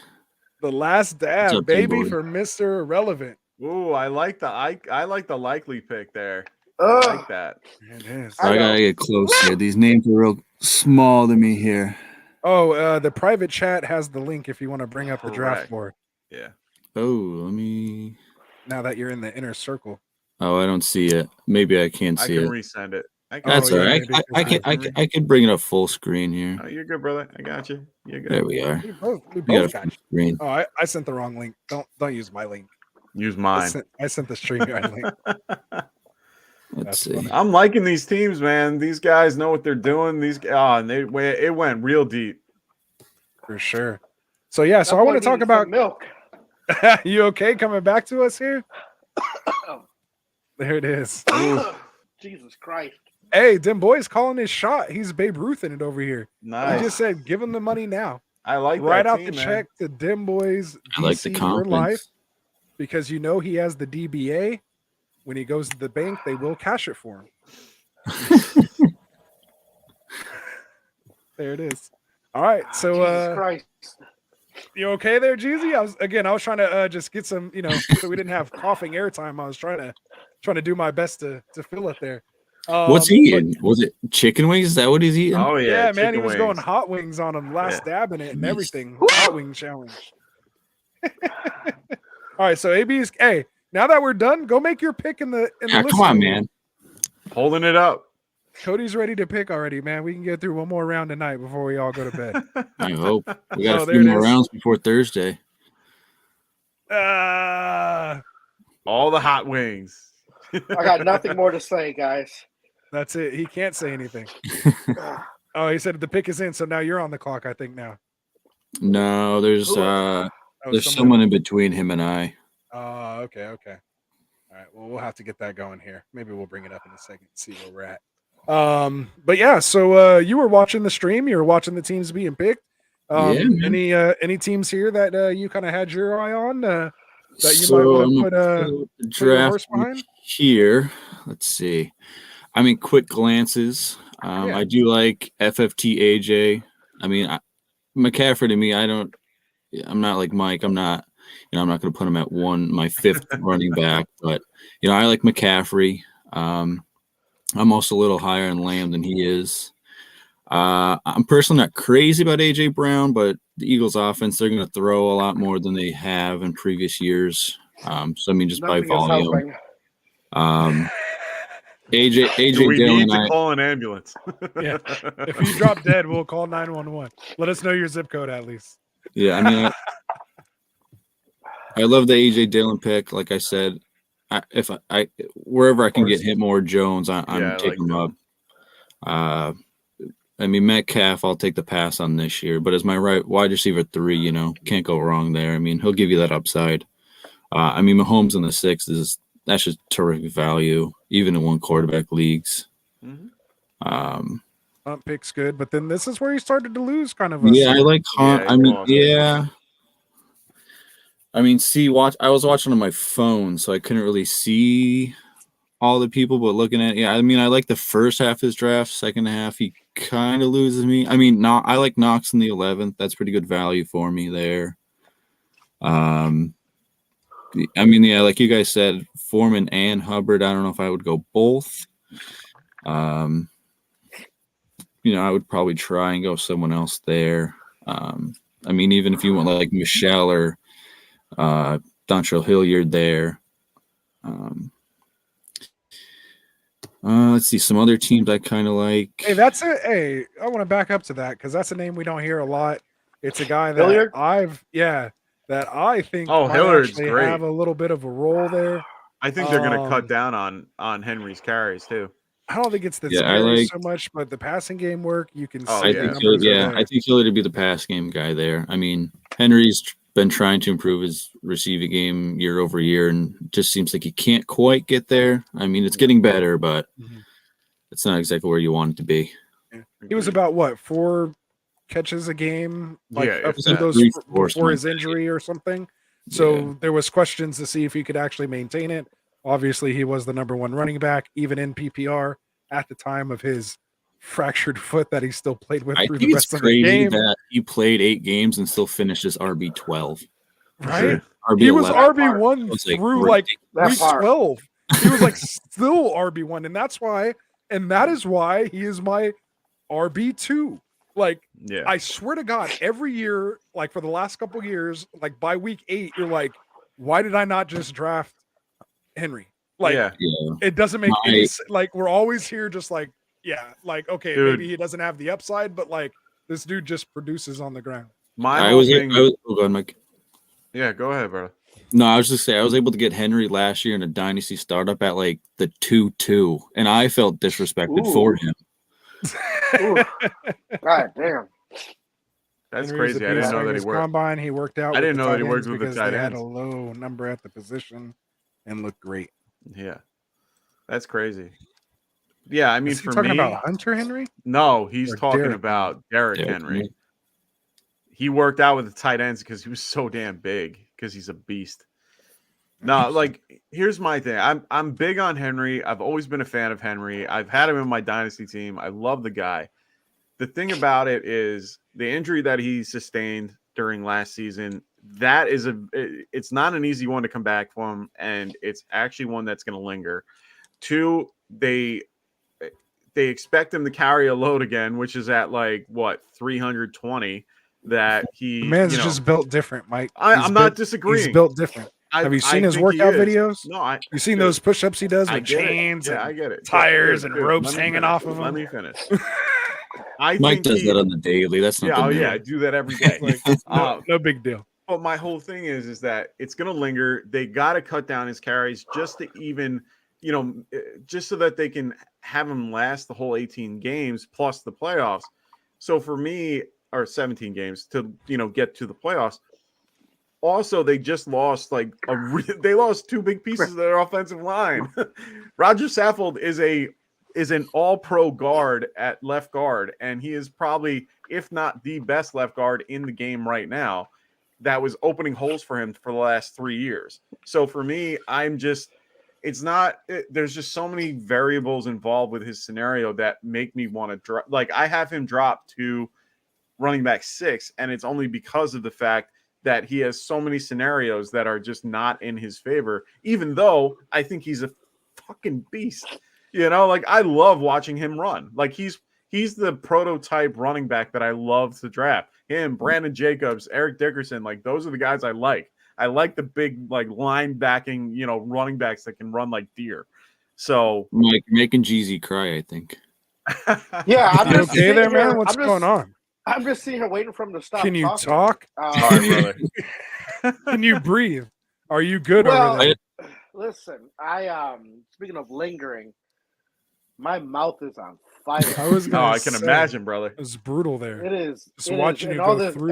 The last dab, up, baby, for Mr. Irrelevant. Ooh, I like the likely pick there. I like that. It is. I gotta get close here. These names are real small to me here. Oh, the private chat has the link if you want to bring up the draft board. Yeah. Oh, let me. Now that you're in the inner circle. Oh, I don't see it. Maybe I can't see it. I can resend it. That's all right. I can bring it up full screen here. Oh, you're good, brother. I got you. You're good. There we are. We both got you. Screen. Oh, I sent the wrong link. Don't use my link. Use mine. I sent the StreamYard link. Let's see. Funny. I'm liking these teams, man. These guys know what they're doing. It went real deep. For sure. So yeah, I want to talk about milk. You okay coming back to us here? There it is. Jesus Christ. Hey, Boys calling his shot. He's Babe Ruth in it over here. Nice. He just said, give him the money now. I like right that out team, the man. check to Boys. I like the confidence. For life, because he has the DBA. When he goes to the bank, they will cash it for him. There it is. All right, so Jesus Christ. You okay there, Jeezy? I was trying to just get some, so we didn't have coughing airtime. I was trying to do my best to fill it there. What's he eating? Was it chicken wings? Is that what he's eating? Oh yeah, man. He was going hot wings on him last dab in it and everything. Hot wing challenge. All right, so AB's. Hey, now that we're done, go make your pick in the. Come on, man. Holding it up. Cody's ready to pick already, man. We can get through one more round tonight before we all go to bed. I hope we got a few more rounds before Thursday. All the hot wings. I got nothing more to say, guys. That's it. He can't say anything. Oh, he said the pick is in, so now you're on the clock, I think now. No, there's someone in between him and I. Oh, okay. All right. Well, we'll have to get that going here. Maybe we'll bring it up in a second, see where we're at. But yeah, so you were watching the stream, you were watching the teams being picked. Any teams here that you kind of had your eye on that you might want to put a draft behind? Here? Let's see. I mean, quick glances. I do like fftaj. I mean, McCaffrey to me, I'm not like Mike. I'm not going to put him at my fifth running back, but I like McCaffrey. I'm also a little higher on Lamb than he is. I'm personally not crazy about AJ Brown, but the Eagles offense, they're going to throw a lot more than they have in previous years. So I mean, just by volume. AJ we Dillon, need to call an ambulance. Yeah. If you drop dead, we'll call 911. Let us know your zip code at least. Yeah, I mean, I love the AJ Dillon pick. Like I said, if I wherever I can get him or Jones, I'm I taking like him up. I mean, Metcalf, I'll take the pass on this year, but as my right wide receiver 3, you know, can't go wrong there. I mean, he'll give you that upside. I mean, Mahomes in the 6 that's just terrific value, even in one quarterback leagues. Mm-hmm. Hunt pick's good, but then this is where he started to lose kind of. Yeah, I like Hunt. Yeah, I mean, lost. yeah. I mean, I was watching on my phone, so I couldn't really see all the people, but looking at I mean, I like the first half of his draft. Second half, he kind of loses me. I mean, I like Knox in the 11th. That's pretty good value for me there. I mean, yeah, like you guys said, Foreman and Hubbard. I don't know if I would go both. You know, I would probably try and go someone else there. I mean, even if you want like Michelle or Dontrell Hilliard there. Let's see some other teams I kind of like. Hey, that's it. Hey, I want to back up to that because that's a name we don't hear a lot. It's a guy that Hilliard? that I think Oh, might Hilliard's actually great. have a little bit of a role there. I think they're going to cut down on Henry's carries too. I don't think it's the Yeah, I carries like- so much, but the passing game work you can Oh, see. I the think numbers are there. I think Hilliard would be the pass game guy there. I mean, Henry's been trying to improve his receiving game year over year, and just seems like he can't quite get there. I mean, it's getting better, but it's not exactly where you want it to be. He was about what 4 catches a game, like Yeah, up if to that. those 3, 4, before his something. injury or something. So Yeah. there was questions to see if he could actually maintain it. Obviously, he was the number 1 running back, even in PPR at the time of his fractured foot that he still played with I through the think it's rest of the crazy game. that he played 8 games and still finished as RB12. Right? RB11. He was That RB1 was, like, through like That week part. 12. He was like still RB1, and that is why he is my RB2. Like, Yeah. I swear to God, every year, like for the last couple of years, like by week 8, you're like, why did I not just draft Henry? Like, yeah. Yeah. it doesn't make any like we're always here just like, yeah, like okay, Dude. maybe he doesn't have the upside, but like this dude just produces on the ground. My I whole was, thing. oh, go ahead, Mike. Yeah, go ahead, bro. No, I was just saying I was able to get Henry last year in a dynasty startup at like the 2-2, and I felt disrespected for him. Ooh. God damn. That's Henry was a crazy. I didn't beast know on that he his worked. combine. He worked out. I with didn't the know that tight he worked ends with the because tight they had ends. a low number at the position and looked great. Yeah, that's crazy. Yeah, I mean, Is he for talking me, about Hunter Henry? no, he's Or talking Derrick about Derrick Derrick Henry. Henry. He worked out with the tight ends because he was so damn big because he's a beast. No, like here's my thing. I'm big on Henry. I've always been a fan of Henry. I've had him in my dynasty team. I love the guy. The thing about it is the injury that he sustained during last season. That is it's not an easy one to come back from, and it's actually one that's going to linger. 2, they expect him to carry a load again, which is at like what 320. That he, The man's just built different, Mike. I'm not disagreeing. He's built different. Have you seen his think he workout is. videos? No, You seen those push-ups he does I with get it. chains Yeah, I and get it. tires Dude, and ropes let me hanging finish. off of him? Let me finish. I Mike think does he, that on the daily. That's not yeah, the oh new. yeah, I do that every day. Like, no big deal. But my whole thing is that it's going to linger. They got to cut down his carries just to even, just so that they can have him last the whole 18 games plus the playoffs. So for me, or 17 games to, get to the playoffs. Also, they just lost they lost 2 big pieces of their offensive line. Roger Saffold is an all-pro guard at left guard, and he is probably, if not the best left guard in the game right now. That was opening holes for him for the last 3 years. So for me, there's just so many variables involved with his scenario that make me want to drop. Like, I have him drop to running back 6, and it's only because of the fact that he has so many scenarios that are just not in his favor, even though I think he's a fucking beast. I love watching him run. Like, he's the prototype running back that I love to draft. Him, Brandon Jacobs, Eric Dickerson, those are the guys I like. I like the big, line backing, running backs that can run like deer. So, Mike, making Jeezy cry, I think. Yeah, I'm You just okay there, sitting here- man? What's going on? I'm just sitting here waiting for him to stop. Can you talking. talk? sorry, brother. Can you breathe? Are you good Well, over there? listen, I speaking of lingering, my mouth is on fire. I was Oh, gonna I can say, imagine, brother. It was brutal there. It is. Just It watching is. you And all go this through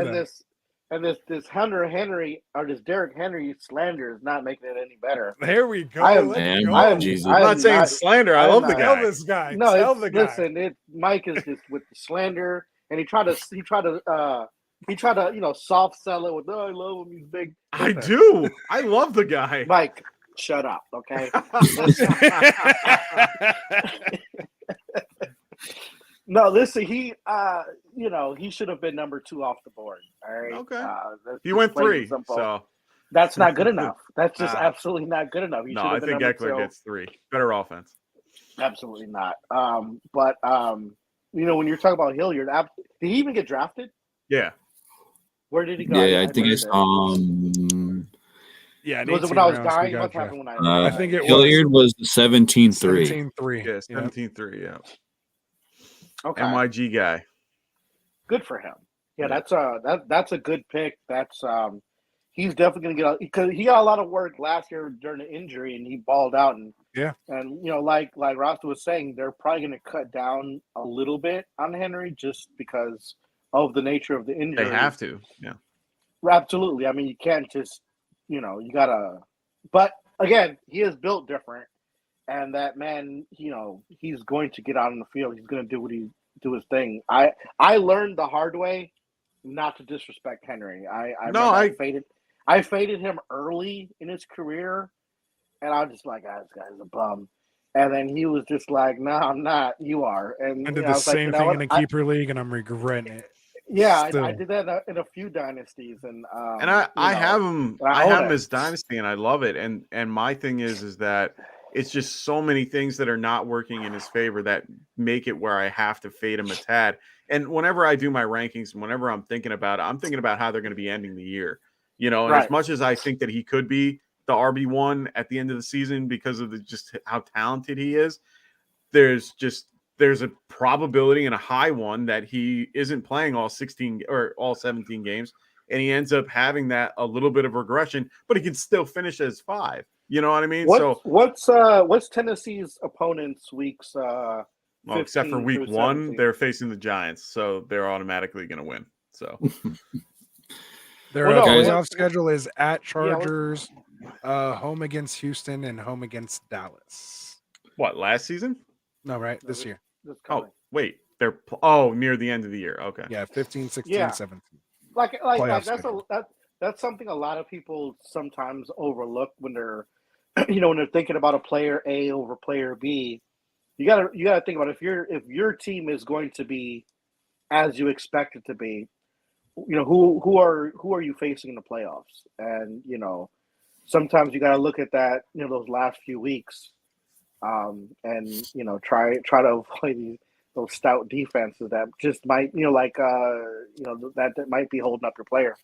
and that. this Hunter Henry or this Derrick Henry slander is not making it any better. There we go. I am- Let's Man, go. Jesus. I'm not saying slander. I I'm love the not- Tell guy. this guy. No, Tell it's, the guy. listen. Mike is just with the slander, and he tried to soft sell it with I love him. He's big. I do. I love the guy. Mike, shut up, okay? No, listen. He he should have been number 2 off the board. All right. Okay. That's He just went plain 3, and simple. so That's not good enough. That's just Ah. absolutely not good enough. He no, should I have been think number Eckler 2. gets 3. Better offense. Absolutely not. But when you're talking about Hilliard, did he even get drafted? Yeah. Where did he go? Yeah, I think missed it's Yeah, in Was it 18 when I was rounds, we dying? got What drafted. happened when I? I think it Hilliard was 17-3. 17-3. Yeah, 17-3, yeah. Okay, MYG guy. good for him. Yeah, Yeah. that's a good pick. That's he's definitely gonna get because he got a lot of work last year during the injury and he balled out and like Rasta was saying, they're probably gonna cut down a little bit on Henry just because of the nature of the injury. They have to. Yeah. Absolutely. I mean, you can't just, you gotta. But again, he is built different, and that man, he's going to get out on the field. He's going to do his thing. I learned the hard way not to disrespect Henry. I faded him early in his career, and I was just like, this guy's a bum. And then he was just like, no, I'm not. You are. And I did I the was same like, thing in a keeper league, and I'm regretting it. Yeah, Still. I did that in a few dynasties, and I have him. I I have own him it. as dynasty, and I love it. And my thing is that it's just so many things that are not working in his favor that make it where I have to fade him a tad. And whenever I do my rankings, and whenever I'm thinking about it, I'm thinking about how they're going to be ending the year. And Right. as much as I think that he could be the RB1 at the end of the season because of just how talented he is, there's a probability and a high one that he isn't playing all 16 or all 17 games, and he ends up having that a little bit of regression, but he can still finish as 5. You know what I mean? What's Tennessee's opponents weeks? Well, except for 15 week through 1, 17? they're facing the Giants, so they're automatically going to win. So Their Well, no, playoff schedule is at Chargers, home against Houston, and home against Dallas. what, last season? No, right? This year. This Oh, coming. wait, they're near the end of the year. Okay. Yeah, 15, 16, Yeah. 17. Like Playoff that's schedule. that's something a lot of people sometimes overlook when they're when they're thinking about a player A over player B. You gotta think about if your team is going to be as you expect it to be, who are you facing in the playoffs? And sometimes you gotta look at that, those last few weeks, and try to avoid those stout defenses that just might that might be holding up your player.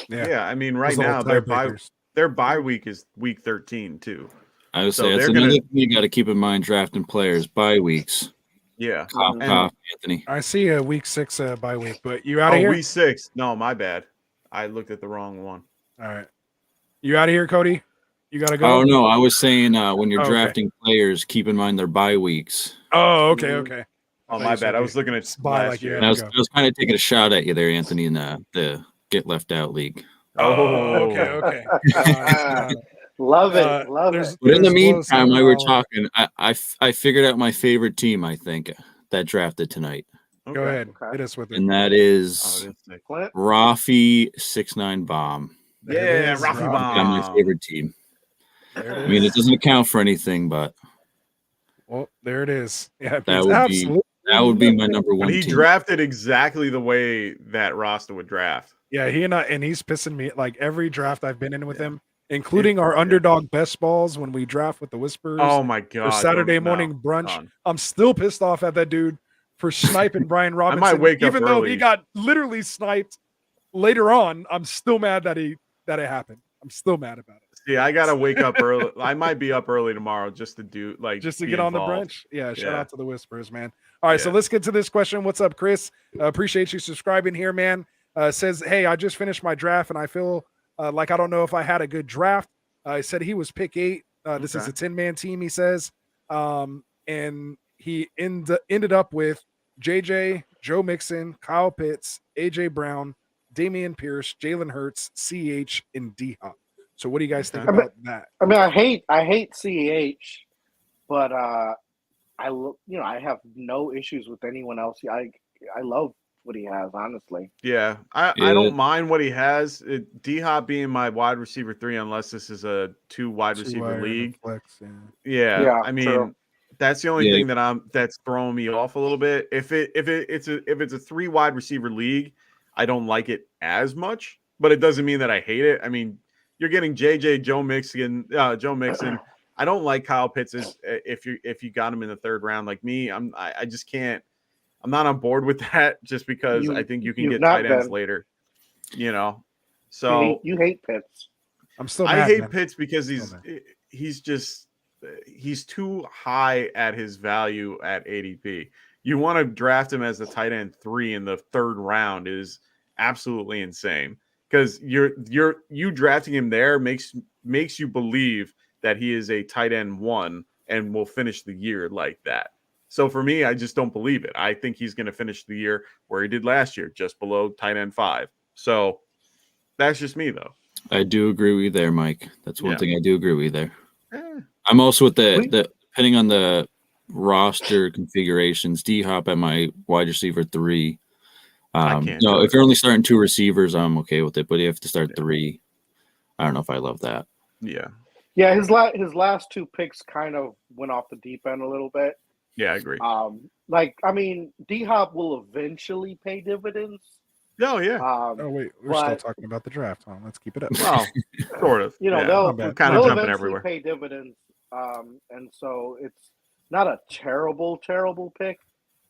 Yeah, I mean, right Those little now tiebreakers. their bye week is week 13 too. I would So say that's they're another gonna- thing you got to keep in mind drafting players bye weeks. Yeah. Cough, And- cough, Anthony. I see a week 6 bye week, but you out of Oh, here? week 6. No, my bad. I looked at the wrong one. All right. You out of here, Cody? You got to go? Oh no, I was saying when you're Okay. drafting players, keep in mind their bye weeks. Oh, okay, okay. Oh, thought my you said bad. I you- was looking at Bye last like you year. had And to I go. was kind of taking a shot at you there, Anthony, in the Get Left Out League. Oh, okay, okay. Love it, love there's- it. But in the There's close meantime, while we were overall. talking, I figured out my favorite team. I think that drafted tonight, Go Okay. ahead. Okay. Hit us with it. and that Oh, is it is sick. Clint? Rafi 69 Bomb. There it Yeah, is, Rafi Rob. Bomb. Got my favorite team. There I it mean, is. it doesn't account for anything, but Well, there it is. Yeah, That it's would be- absolutely. that would be my number But one he team. drafted exactly the way that Rasta would draft. Yeah, and he's pissing me like every draft I've been in with him, including our underdog best balls when we draft with the Whispers. Oh my or god! Saturday don't- no, morning brunch. done. I'm still pissed off at that dude for sniping Brian Robinson. wake up even though he early. got literally sniped later on. I'm still mad that it happened. I'm still mad about it. See, I gotta wake up early. I might be up early tomorrow just to do Just to be get on the involved. brunch. Yeah, shout Yeah. out to the Whispers, man. All right, so Yeah. let's get to this question. What's up, Chris? Appreciate you subscribing here, man. Says, hey, I just finished my draft and I feel like I don't know if I had a good draft. He said he was pick 8 This is Okay. a 10-man team, he says. And he ended up with JJ, Joe Mixon, Kyle Pitts, AJ Brown, Damian Pierce, Jalen Hurts, CH, and D Hop. So what do you guys think Okay. about that? I mean, I hate CEH, but I have no issues with anyone else. I love what he has, honestly. Yeah, I don't mind what he has. D Hop being my wide receiver 3, unless this is a 2 wide receiver league. Flex, Yeah, I mean, true. that's the only thing that's throwing me off a little bit. If it's a 3 wide receiver league, I don't like it as much, but it doesn't mean that I hate it. I mean, you're getting JJ, Joe Mixon. I don't like Kyle Pitts if you got him in the 3rd round. Like me, I just can't. I'm not on board with that just because I think you can get tight ends later. So you hate Pitts. I'm still. I hate Pitts because he's too high at his value at ADP. You want to draft him as a tight end 3 in the 3rd round is absolutely insane because you drafting him there makes you believe that he is a tight end 1 and will finish the year like that. So for me, I just don't believe it. I think he's going to finish the year where he did last year, just below tight end 5. So that's just me, though. I do agree with you there, Mike. That's one thing I do agree with you there. I'm also with the depending on the roster configurations, D-Hop at my wide receiver 3. If you're only starting 2 receivers, I'm okay with it. But you have to start 3. I don't know if I love that. Yeah. Yeah, his last 2 picks kind of went off the deep end a little bit. Yeah, I agree. D-Hop will eventually pay dividends. Oh, yeah. Wait, we're still talking about the draft. Let's keep it up. Well, sort of. They'll kind of jumping everywhere. Pay dividends, and so it's not a terrible pick.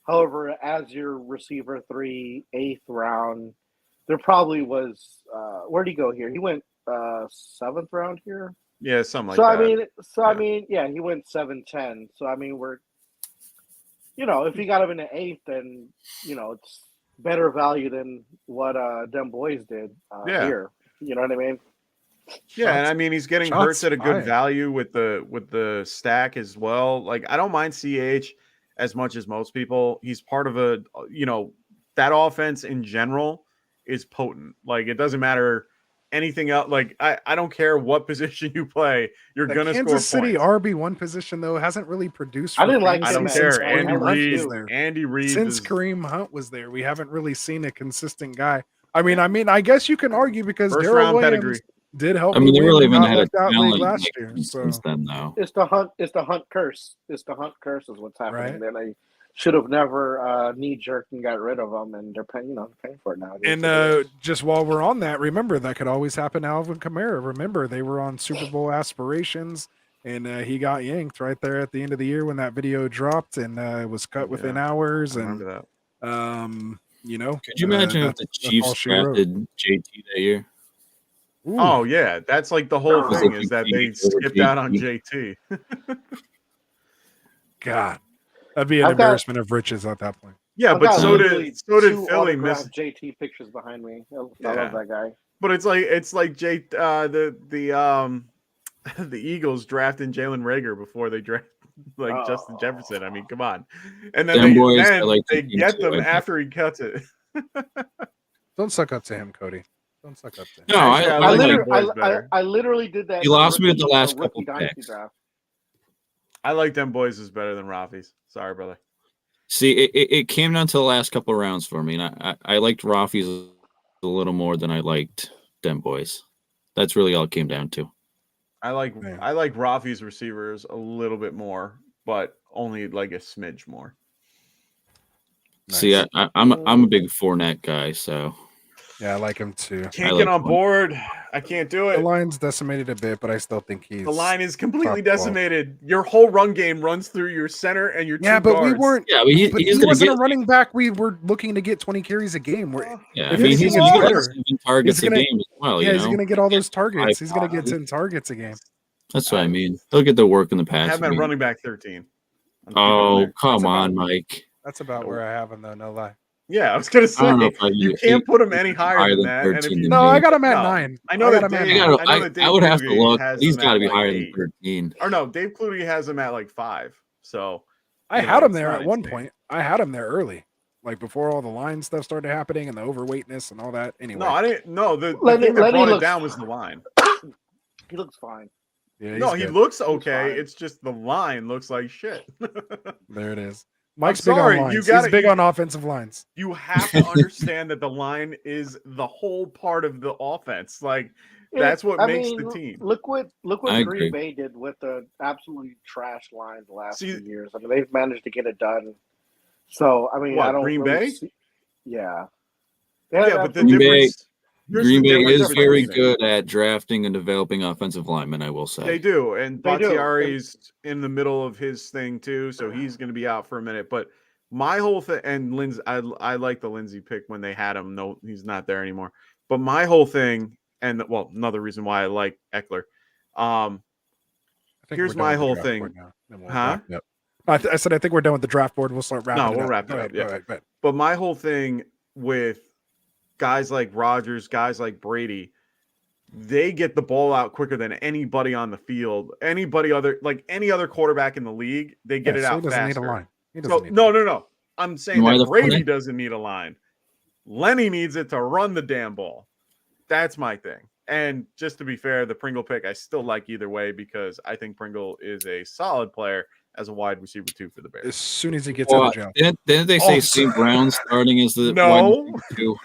However, as your receiver 3, 8th round, there probably was. Where'd he go here? He went 7th round here. Yeah, something like that. I mean, he went 7-10. So I mean, if you got him in the 8th, then it's better value than what Bitboyz did here. You know what I mean? Yeah, and I mean he's getting Hurts at a good value with the stack as well. Like I don't mind CH as much as most people. He's part of that offense in general is potent. Like it doesn't matter anything else. Like I don't care what position you play, you're gonna score Kansas City points. RB1 position though hasn't really produced. I didn't like. I don't care. Andy Reid. Since Kareem Hunt was there, we haven't really seen a consistent guy. I mean, I guess you can argue because Darrell Williams pedigree did help. I mean, they really haven't had a talent last year. Since then, though. It's the Hunt curse. It's the Hunt curse is what's happening. Then I should have never knee jerked and got rid of them, and they're paying for it now. And just while we're on that, remember that could always happen to Alvin Kamara. Remember they were on Super Bowl aspirations, and he got yanked right there at the end of the year when that video dropped, and it was cut within hours. I remember that. Could you imagine if the Chiefs drafted JT that year? Ooh. Oh yeah, that's like the whole thing is that they skipped out on JT. God, that'd be an embarrassment of riches at that point. Yeah, but so did Philly miss JT pictures behind me. I love that guy. But it's like the Eagles drafting Jalen Reagor before they draft Justin Jefferson. I mean, come on. And then they get them after he cuts it. Don't suck up to him, Cody. Don't suck up to him. No, I literally did that. You lost me at the last couple picks. Draft. I like Bitboyz is better than Rafi's. Sorry, brother. See, it came down to the last couple of rounds for me, and I liked Rafi's a little more than I liked Bitboyz. That's really all it came down to. I like Rafi's receivers a little bit more, but only like a smidge more. Nice. See, I'm a big Fournette guy, so yeah, I like him too. Can't get on board. I can't do it. The line's decimated a bit, but I still think the line is completely decimated. Your whole run game runs through your center and your two but guards. we weren't. Yeah, but he wasn't a running back. We were looking to get 20 carries a game. I mean, he's going to get 7 targets a game as well. Yeah, he's going to get all those targets. He's going to get 10 targets a game. That's what I mean. They'll get the work in the pass. I have him running back 13. Oh, come on, Mike. That's about where I have him, though. No lie. Yeah, I was gonna I don't know say if I you use can't put him he's any higher than that. And if 13 you to No, me. I got him at No, 9. I know that got him at Dave. 9. I know that Dave I would have to Kluge look. has He's him got to at be like higher 8. than 13. Or no, Dave Kluge has him at like 5. So I you had know, him it's there not at one insane. point. I had him there early, like before all the line stuff started happening and the overweightness and all that. Anyway, No, I didn't. No, the Lenny- thing that Lenny brought it looks- down was the line. He looks fine. yeah, No, he's he good. looks okay. fine. It's just the line looks like shit. There it is. Mike's sorry, big on you lines. gotta- He's big you- on offensive lines. You have to understand that the line is the whole part of the offense. Like that's what makes the team. Look what I Green agree. Bay did with the absolutely trash line the last See- few years. I mean, they've managed to get it done. So I mean, What, I don't Green really Bay? see. Yeah. Yeah, but the Green Bay- difference. here's Green the Bay difference is between very them. good at drafting and developing offensive linemen, I will say. They do, and They do. Bakhtiari's in the middle of his thing too, so he's going to be out for a minute. But my whole thing, and Lindsay, I like the Lindsay pick when they had him. No, he's not there anymore. But my whole thing, and well, another reason why I like Eckler. I think Here's we're done my with the whole draft thing. board now, then we'll Huh? wrap it up. I said I think we're done with the draft board. We'll start wrapping No, it we'll up. wrap it Go up, ahead, yeah. go ahead, go ahead. But my whole thing with guys like Rodgers, guys like Brady, they get the ball out quicker than anybody on the field. Anybody other, like any other quarterback in the league, they get it so out he doesn't faster. need a line. He So doesn't need a line. no. I'm saying Why that the Brady front? doesn't need a line. Lenny needs it to run the damn ball. That's my thing. And just to be fair, the Pringle pick I still like either way because I think Pringle is a solid player as a wide receiver 2 for the Bears. As soon as he gets out Well, of jail. didn't they say Oh, St. Brown starting as the No. wide receiver 2?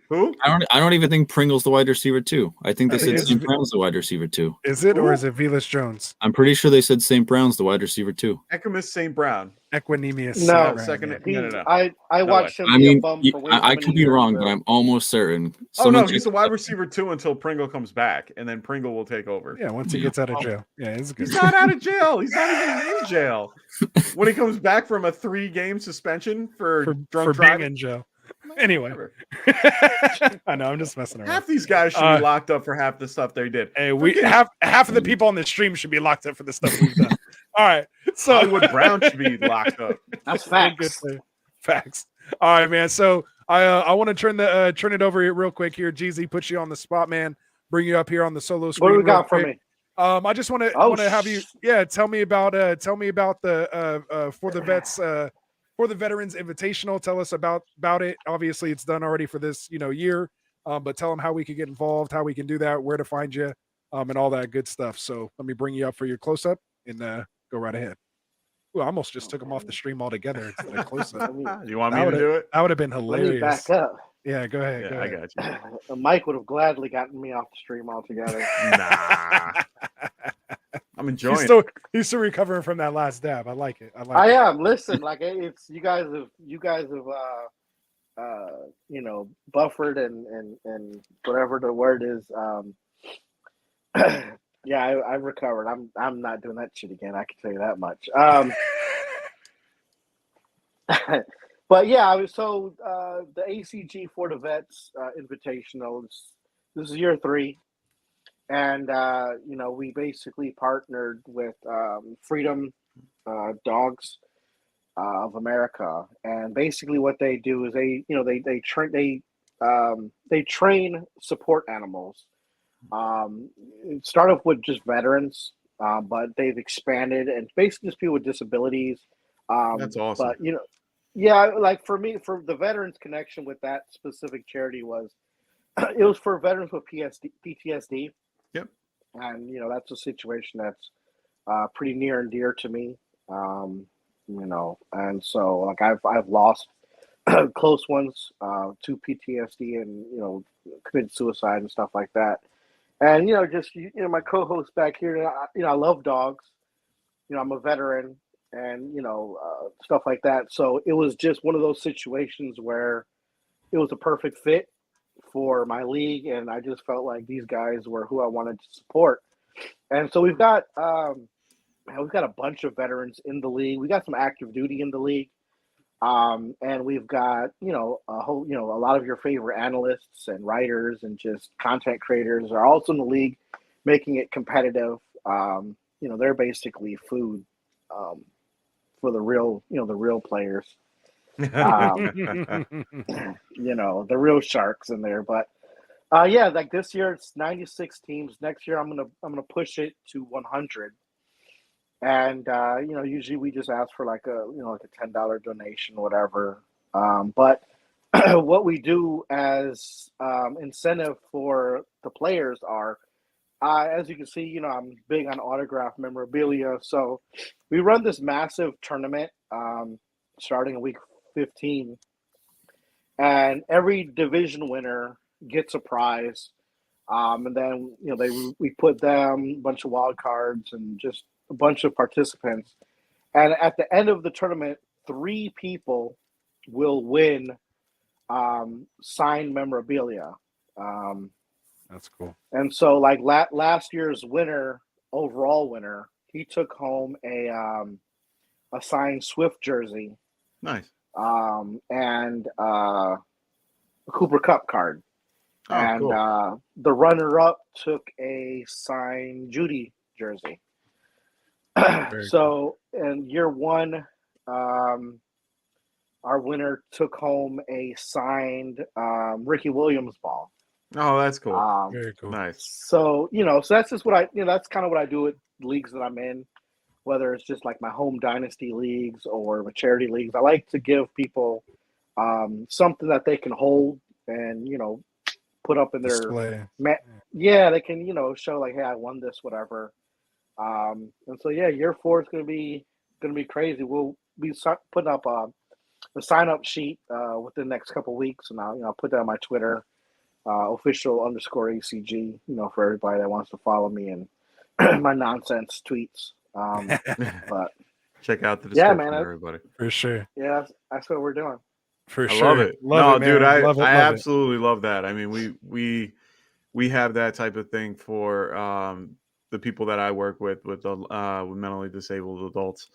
Who? I don't even think Pringle's the wide receiver 2. I think they said Is- St. Brown's the wide receiver 2. Is it or Who? is it Velas Jones? I'm pretty sure they said St. Brown's the wide receiver 2. Equimius St. Brown. Equanimous. No. Brown, Second- yeah. No. I watched him I be a mean, bum you- for way too I many could be years, wrong, so- but I'm almost certain. Oh no, Someone he's check- the wide receiver 2 until Pringle comes back, and then Pringle will take over. Yeah, once he gets out of jail. Yeah, it's good. He's not out of jail. He's not even in jail. When he comes back from a 3-game suspension for drunk for being driving. in jail. Anyway, Whatever. I know I'm just messing around. Half these guys should be locked up for half the stuff they did. Hey, we half of the people on the stream should be locked up for the stuff we've done. All right, so Hollywood Brown should be locked up. That's Good facts. player. Facts. All right, man. So I want to turn it over here real quick here. Jeezy, put you on the spot, man. Bring you up here on the solo screen. What do we real got for quick. me? I just want to have you, tell me about the for the vets for the veterans invitational. Tell us about it. Obviously, it's done already for this year, but tell them how we can get involved, how we can do that, where to find you, and all that good stuff. So let me bring you up for your close up and go right ahead. Ooh, I almost just took him off the stream altogether. Instead of close up. You want me to do it? That would have been Let me hilarious. back up. Yeah, go ahead. Yeah, go I ahead. got you. Mike would have gladly gotten me off the stream altogether. Nah. I'm enjoying He's still recovering from that last dab. I like it. I am. Listen, like it's you guys have buffered and whatever the word is. Yeah, I've recovered. I'm not doing that shit again. I can tell you that much. But yeah, the ACG for the Vets Invitational. This is year 3, and we basically partnered with Freedom Dogs of America, and basically what they do is they train support animals. It started off with just veterans, but they've expanded and basically just people with disabilities. That's awesome. But yeah, like for me, for the Veterans Connection with that specific charity was, it was for veterans with PTSD. Yep. And that's a situation that's pretty near and dear to me. And so like I've lost close ones to PTSD and committed suicide and stuff like that. And just my co-host back here, I love dogs. I'm a veteran. And stuff like that. So it was just one of those situations where it was a perfect fit for my league, and I just felt like these guys were who I wanted to support. And so we've got a bunch of veterans in the league. We got some active duty in the league, and we've got a lot of your favorite analysts and writers and just content creators are also in the league, making it competitive. They're basically food. For the real, the real players. You know, the real sharks in there. But yeah, like this year it's 96 teams. Next year I'm gonna push it to 100. And you know, usually we just ask for like a $10 donation, whatever. But what we do as incentive for the players are, as you can see, you know, I'm big on autograph memorabilia. So we run this massive tournament starting in week 15, and every division winner gets a prize. And then we put them a bunch of wild cards and just a bunch of participants. And at the end of the tournament, 3 people will win signed memorabilia. That's cool. And so, like last year's overall winner, he took home a signed Swift jersey. Nice. And a Cooper Cup card. Oh, And cool. The runner-up took a signed Judy jersey. So in year 1, our winner took home a signed Ricky Williams ball. Oh, that's cool. Very cool. Nice. So so that's just that's kind of what I do with leagues that I'm in, whether it's just like my home dynasty leagues or my charity leagues. I like to give people something that they can hold and put up in their Display. Yeah, they can show like, hey, I won this, whatever. And so yeah, year 4 is gonna be crazy. We'll be putting up a sign up sheet within the next couple of weeks, and I'll put that on my Twitter, official_ACG, for everybody that wants to follow me and my nonsense tweets. But check out the description, man, everybody. For sure. Yeah, that's what we're doing. For I sure. love it. Love it, Dude, man. Love it, I love it. absolutely love that. I mean, we have that type of thing for the people that I work with mentally disabled adults.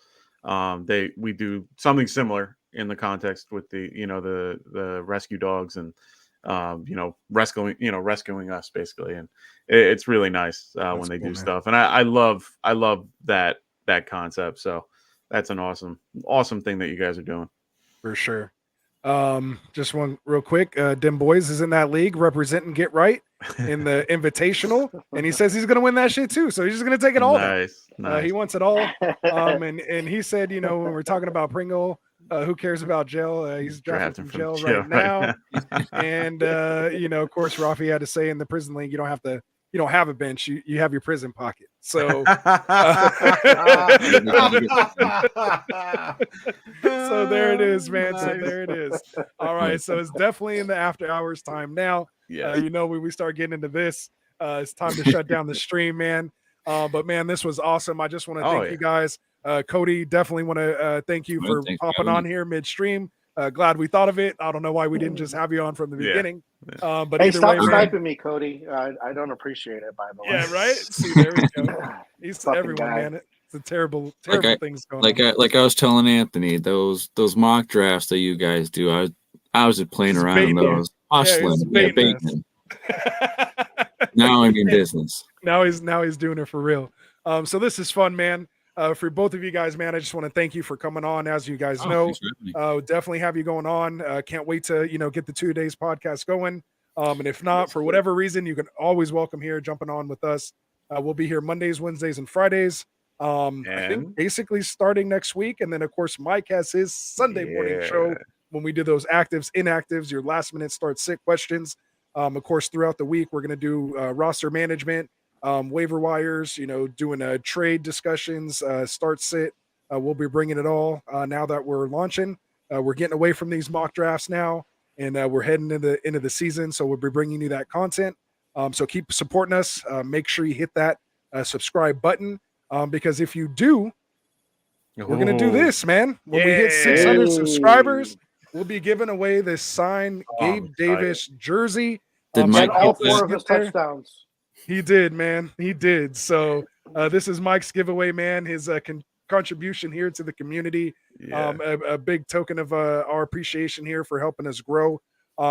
We do something similar in the context with the rescue dogs and rescuing us basically, and it's really nice when they do stuff, and I love that concept. So that's an awesome thing that you guys are doing. For sure. Just one real quick. Bitboyz is in that league representing Get Right in the Invitational, and he says he's going to win that shit too. So he's just going to take it all. Nice. He wants it all. And he said, when we're talking about Pringle, who cares about jail? He's drafting from jail right now. And of course, Rafi had to say in the prison league, you don't have a bench, you have your prison pocket. So so there it is, man. So there it is. All right. So it's definitely in the after hours time now. Yeah. When we start getting into this, it's time to shut down the stream, man. But man, this was awesome. I just want to thank you guys. Cody, definitely want to thank you for popping on here midstream. Glad we thought of it. I don't know why we didn't just have you on from the beginning. But hey, either stop way, sniping me, Cody. I don't appreciate it, by the way. Yeah, right. See, there we go. He's everyone, guy. man. It's a terrible things going on. Like I was telling Anthony, those mock drafts that you guys do, I was just playing around in those, hustling, baiting. Now I'm in business. Now he's doing it for real. So this is fun, man. For both of you guys, man, I just want to thank you for coming on. As you guys know, definitely have you going on. Can't wait to get the 2 days podcast going. And if not, for whatever reason, you can always welcome here, jumping on with us. We'll be here Mondays, Wednesdays, and Fridays. I think basically starting next week, and then of course Mike has his Sunday morning show when we do those actives, inactives, your last minute start sit questions. Of course, throughout the week, we're going to do roster management. Waiver wires, doing trade discussions, start sit. We'll be bringing it all now that we're launching. We're getting away from these mock drafts now, and we're heading into the season. So we'll be bringing you that content. So keep supporting us. Make sure you hit that subscribe button because if you do, we're gonna do this, man. When we hit 600 subscribers, we'll be giving away this signed Gabe Davis jersey. Did Mike all 4 of his touchdowns? He did, man. He did. So this is Mike's giveaway, man. His contribution here to the community. A big token of our appreciation here for helping us grow.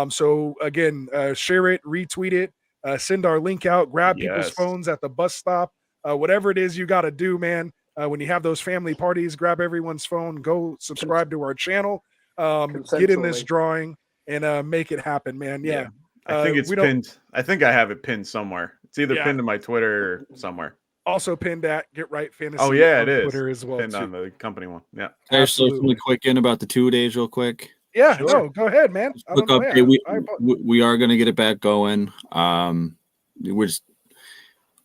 So again, share it, retweet it, send our link out, grab people's phones at the bus stop, whatever it is you got to do, man. When you have those family parties, grab everyone's phone, go subscribe to our channel. get in this Consensually. drawing and make it happen, man. Yeah. I think it's we don't pinned. I think I have it pinned somewhere. It's either Yeah. pinned to my Twitter or somewhere. also pinned at Get Right Fantasy. Oh yeah, on it is Twitter as well pinned too. on the company one. Yeah. There's something Absolutely. quick in about the 2-days real quick. Yeah, Sure. no, go ahead, man. I Quick don't know. update. Yeah, We are going to get it back going. We're just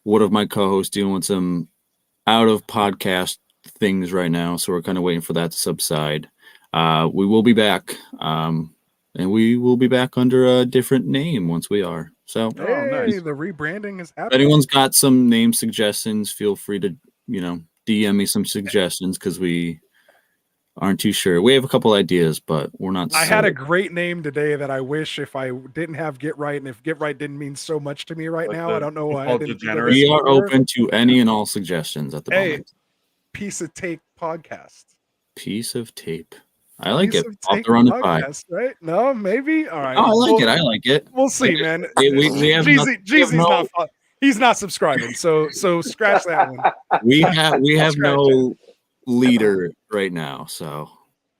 one of my co-hosts dealing with some out of podcast things right now, so we're kind of waiting for that to subside. We will be back, and we will be back under a different name once we are. So, hey, nice. the rebranding is if happening. anyone's got some name suggestions, feel free to DM me some suggestions because we aren't too sure. We have a couple ideas, but we're not. I had a set. great name today that I wish if I didn't have Get Right, and if Get Right didn't mean so much to me right Like now, I don't know why I football didn't. degenerate. We are open to any and all suggestions at the Hey, moment. Piece of Tape podcast. Piece of tape. I like Piece it. of Off Tape the run it by. podcast, right? No, maybe. All right. Oh, I like Well, it. I like it. We'll see, man. We have nothing- we have Jeezy's no- not. He's not subscribing, so scratch that one. We have Scratch no leader right now, so All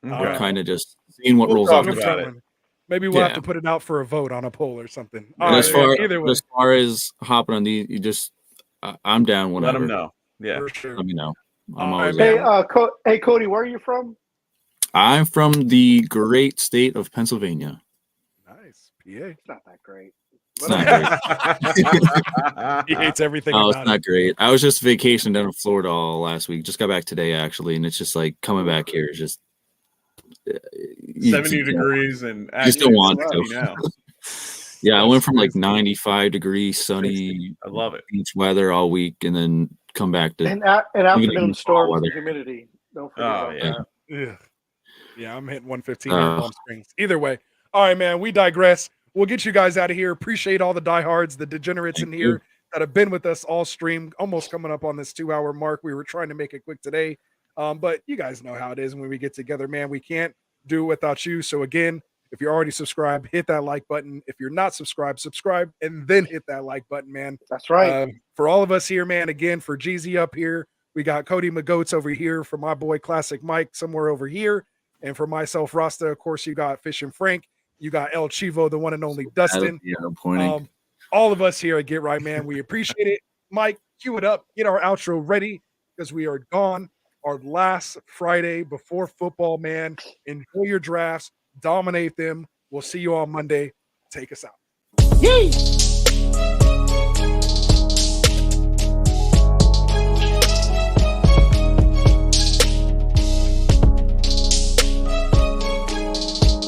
we're right. kind of just seeing what We'll rolls talk off the about about it. it. Maybe we'll have Yeah. to put it out for a vote on a poll or something. Yeah, All But right, either way, as far as hopping on these, you just I'm down Let whenever. them know. Yeah. for sure. Let me know. I'm All always right, Hey, man. hey, Cody, where are you from? I'm from the great state of Pennsylvania. Nice, PA. It's not that great. It's not great. He hates everything No, it's about not it. great. I was just vacationing down in Florida all last week. Just got back today actually, and it's just like coming back here is just 70 degrees and just don't want it's to. 60 now. Yeah, I went from like crazy. 95 degrees sunny I love it. beach weather all week, and then come back to And afternoon fall storms weather. and humidity. Don't forget Oh, about yeah. that. Yeah. Yeah, I'm hitting 115 here in Palm Springs. Either way. All right, man. We digress. We'll get you guys out of here. Appreciate all the diehards, the degenerates Thank in you. here that have been with us all stream, almost coming up on this 2-hour mark. We were trying to make it quick today. But you guys know how it is when we get together, man. We can't do it without you. So again, if you're already subscribed, hit that like button. If you're not subscribed, subscribe and then hit that like button, man. That's right. For all of us here, man, again, for Jeezy up here, we got Cody McGoats over here, for my boy Classic Mike somewhere over here, and for myself, Rasta, of course, you got Fish and Frank, you got El Chivo, the one and only Dustin. Yeah, I'm pointing. All of us here at Get Right, man, we appreciate it. Mike, cue it up, get our outro ready because we are gone. Our last Friday before football, man. Enjoy your drafts, dominate them. We'll see you on Monday. Take us out. Yay!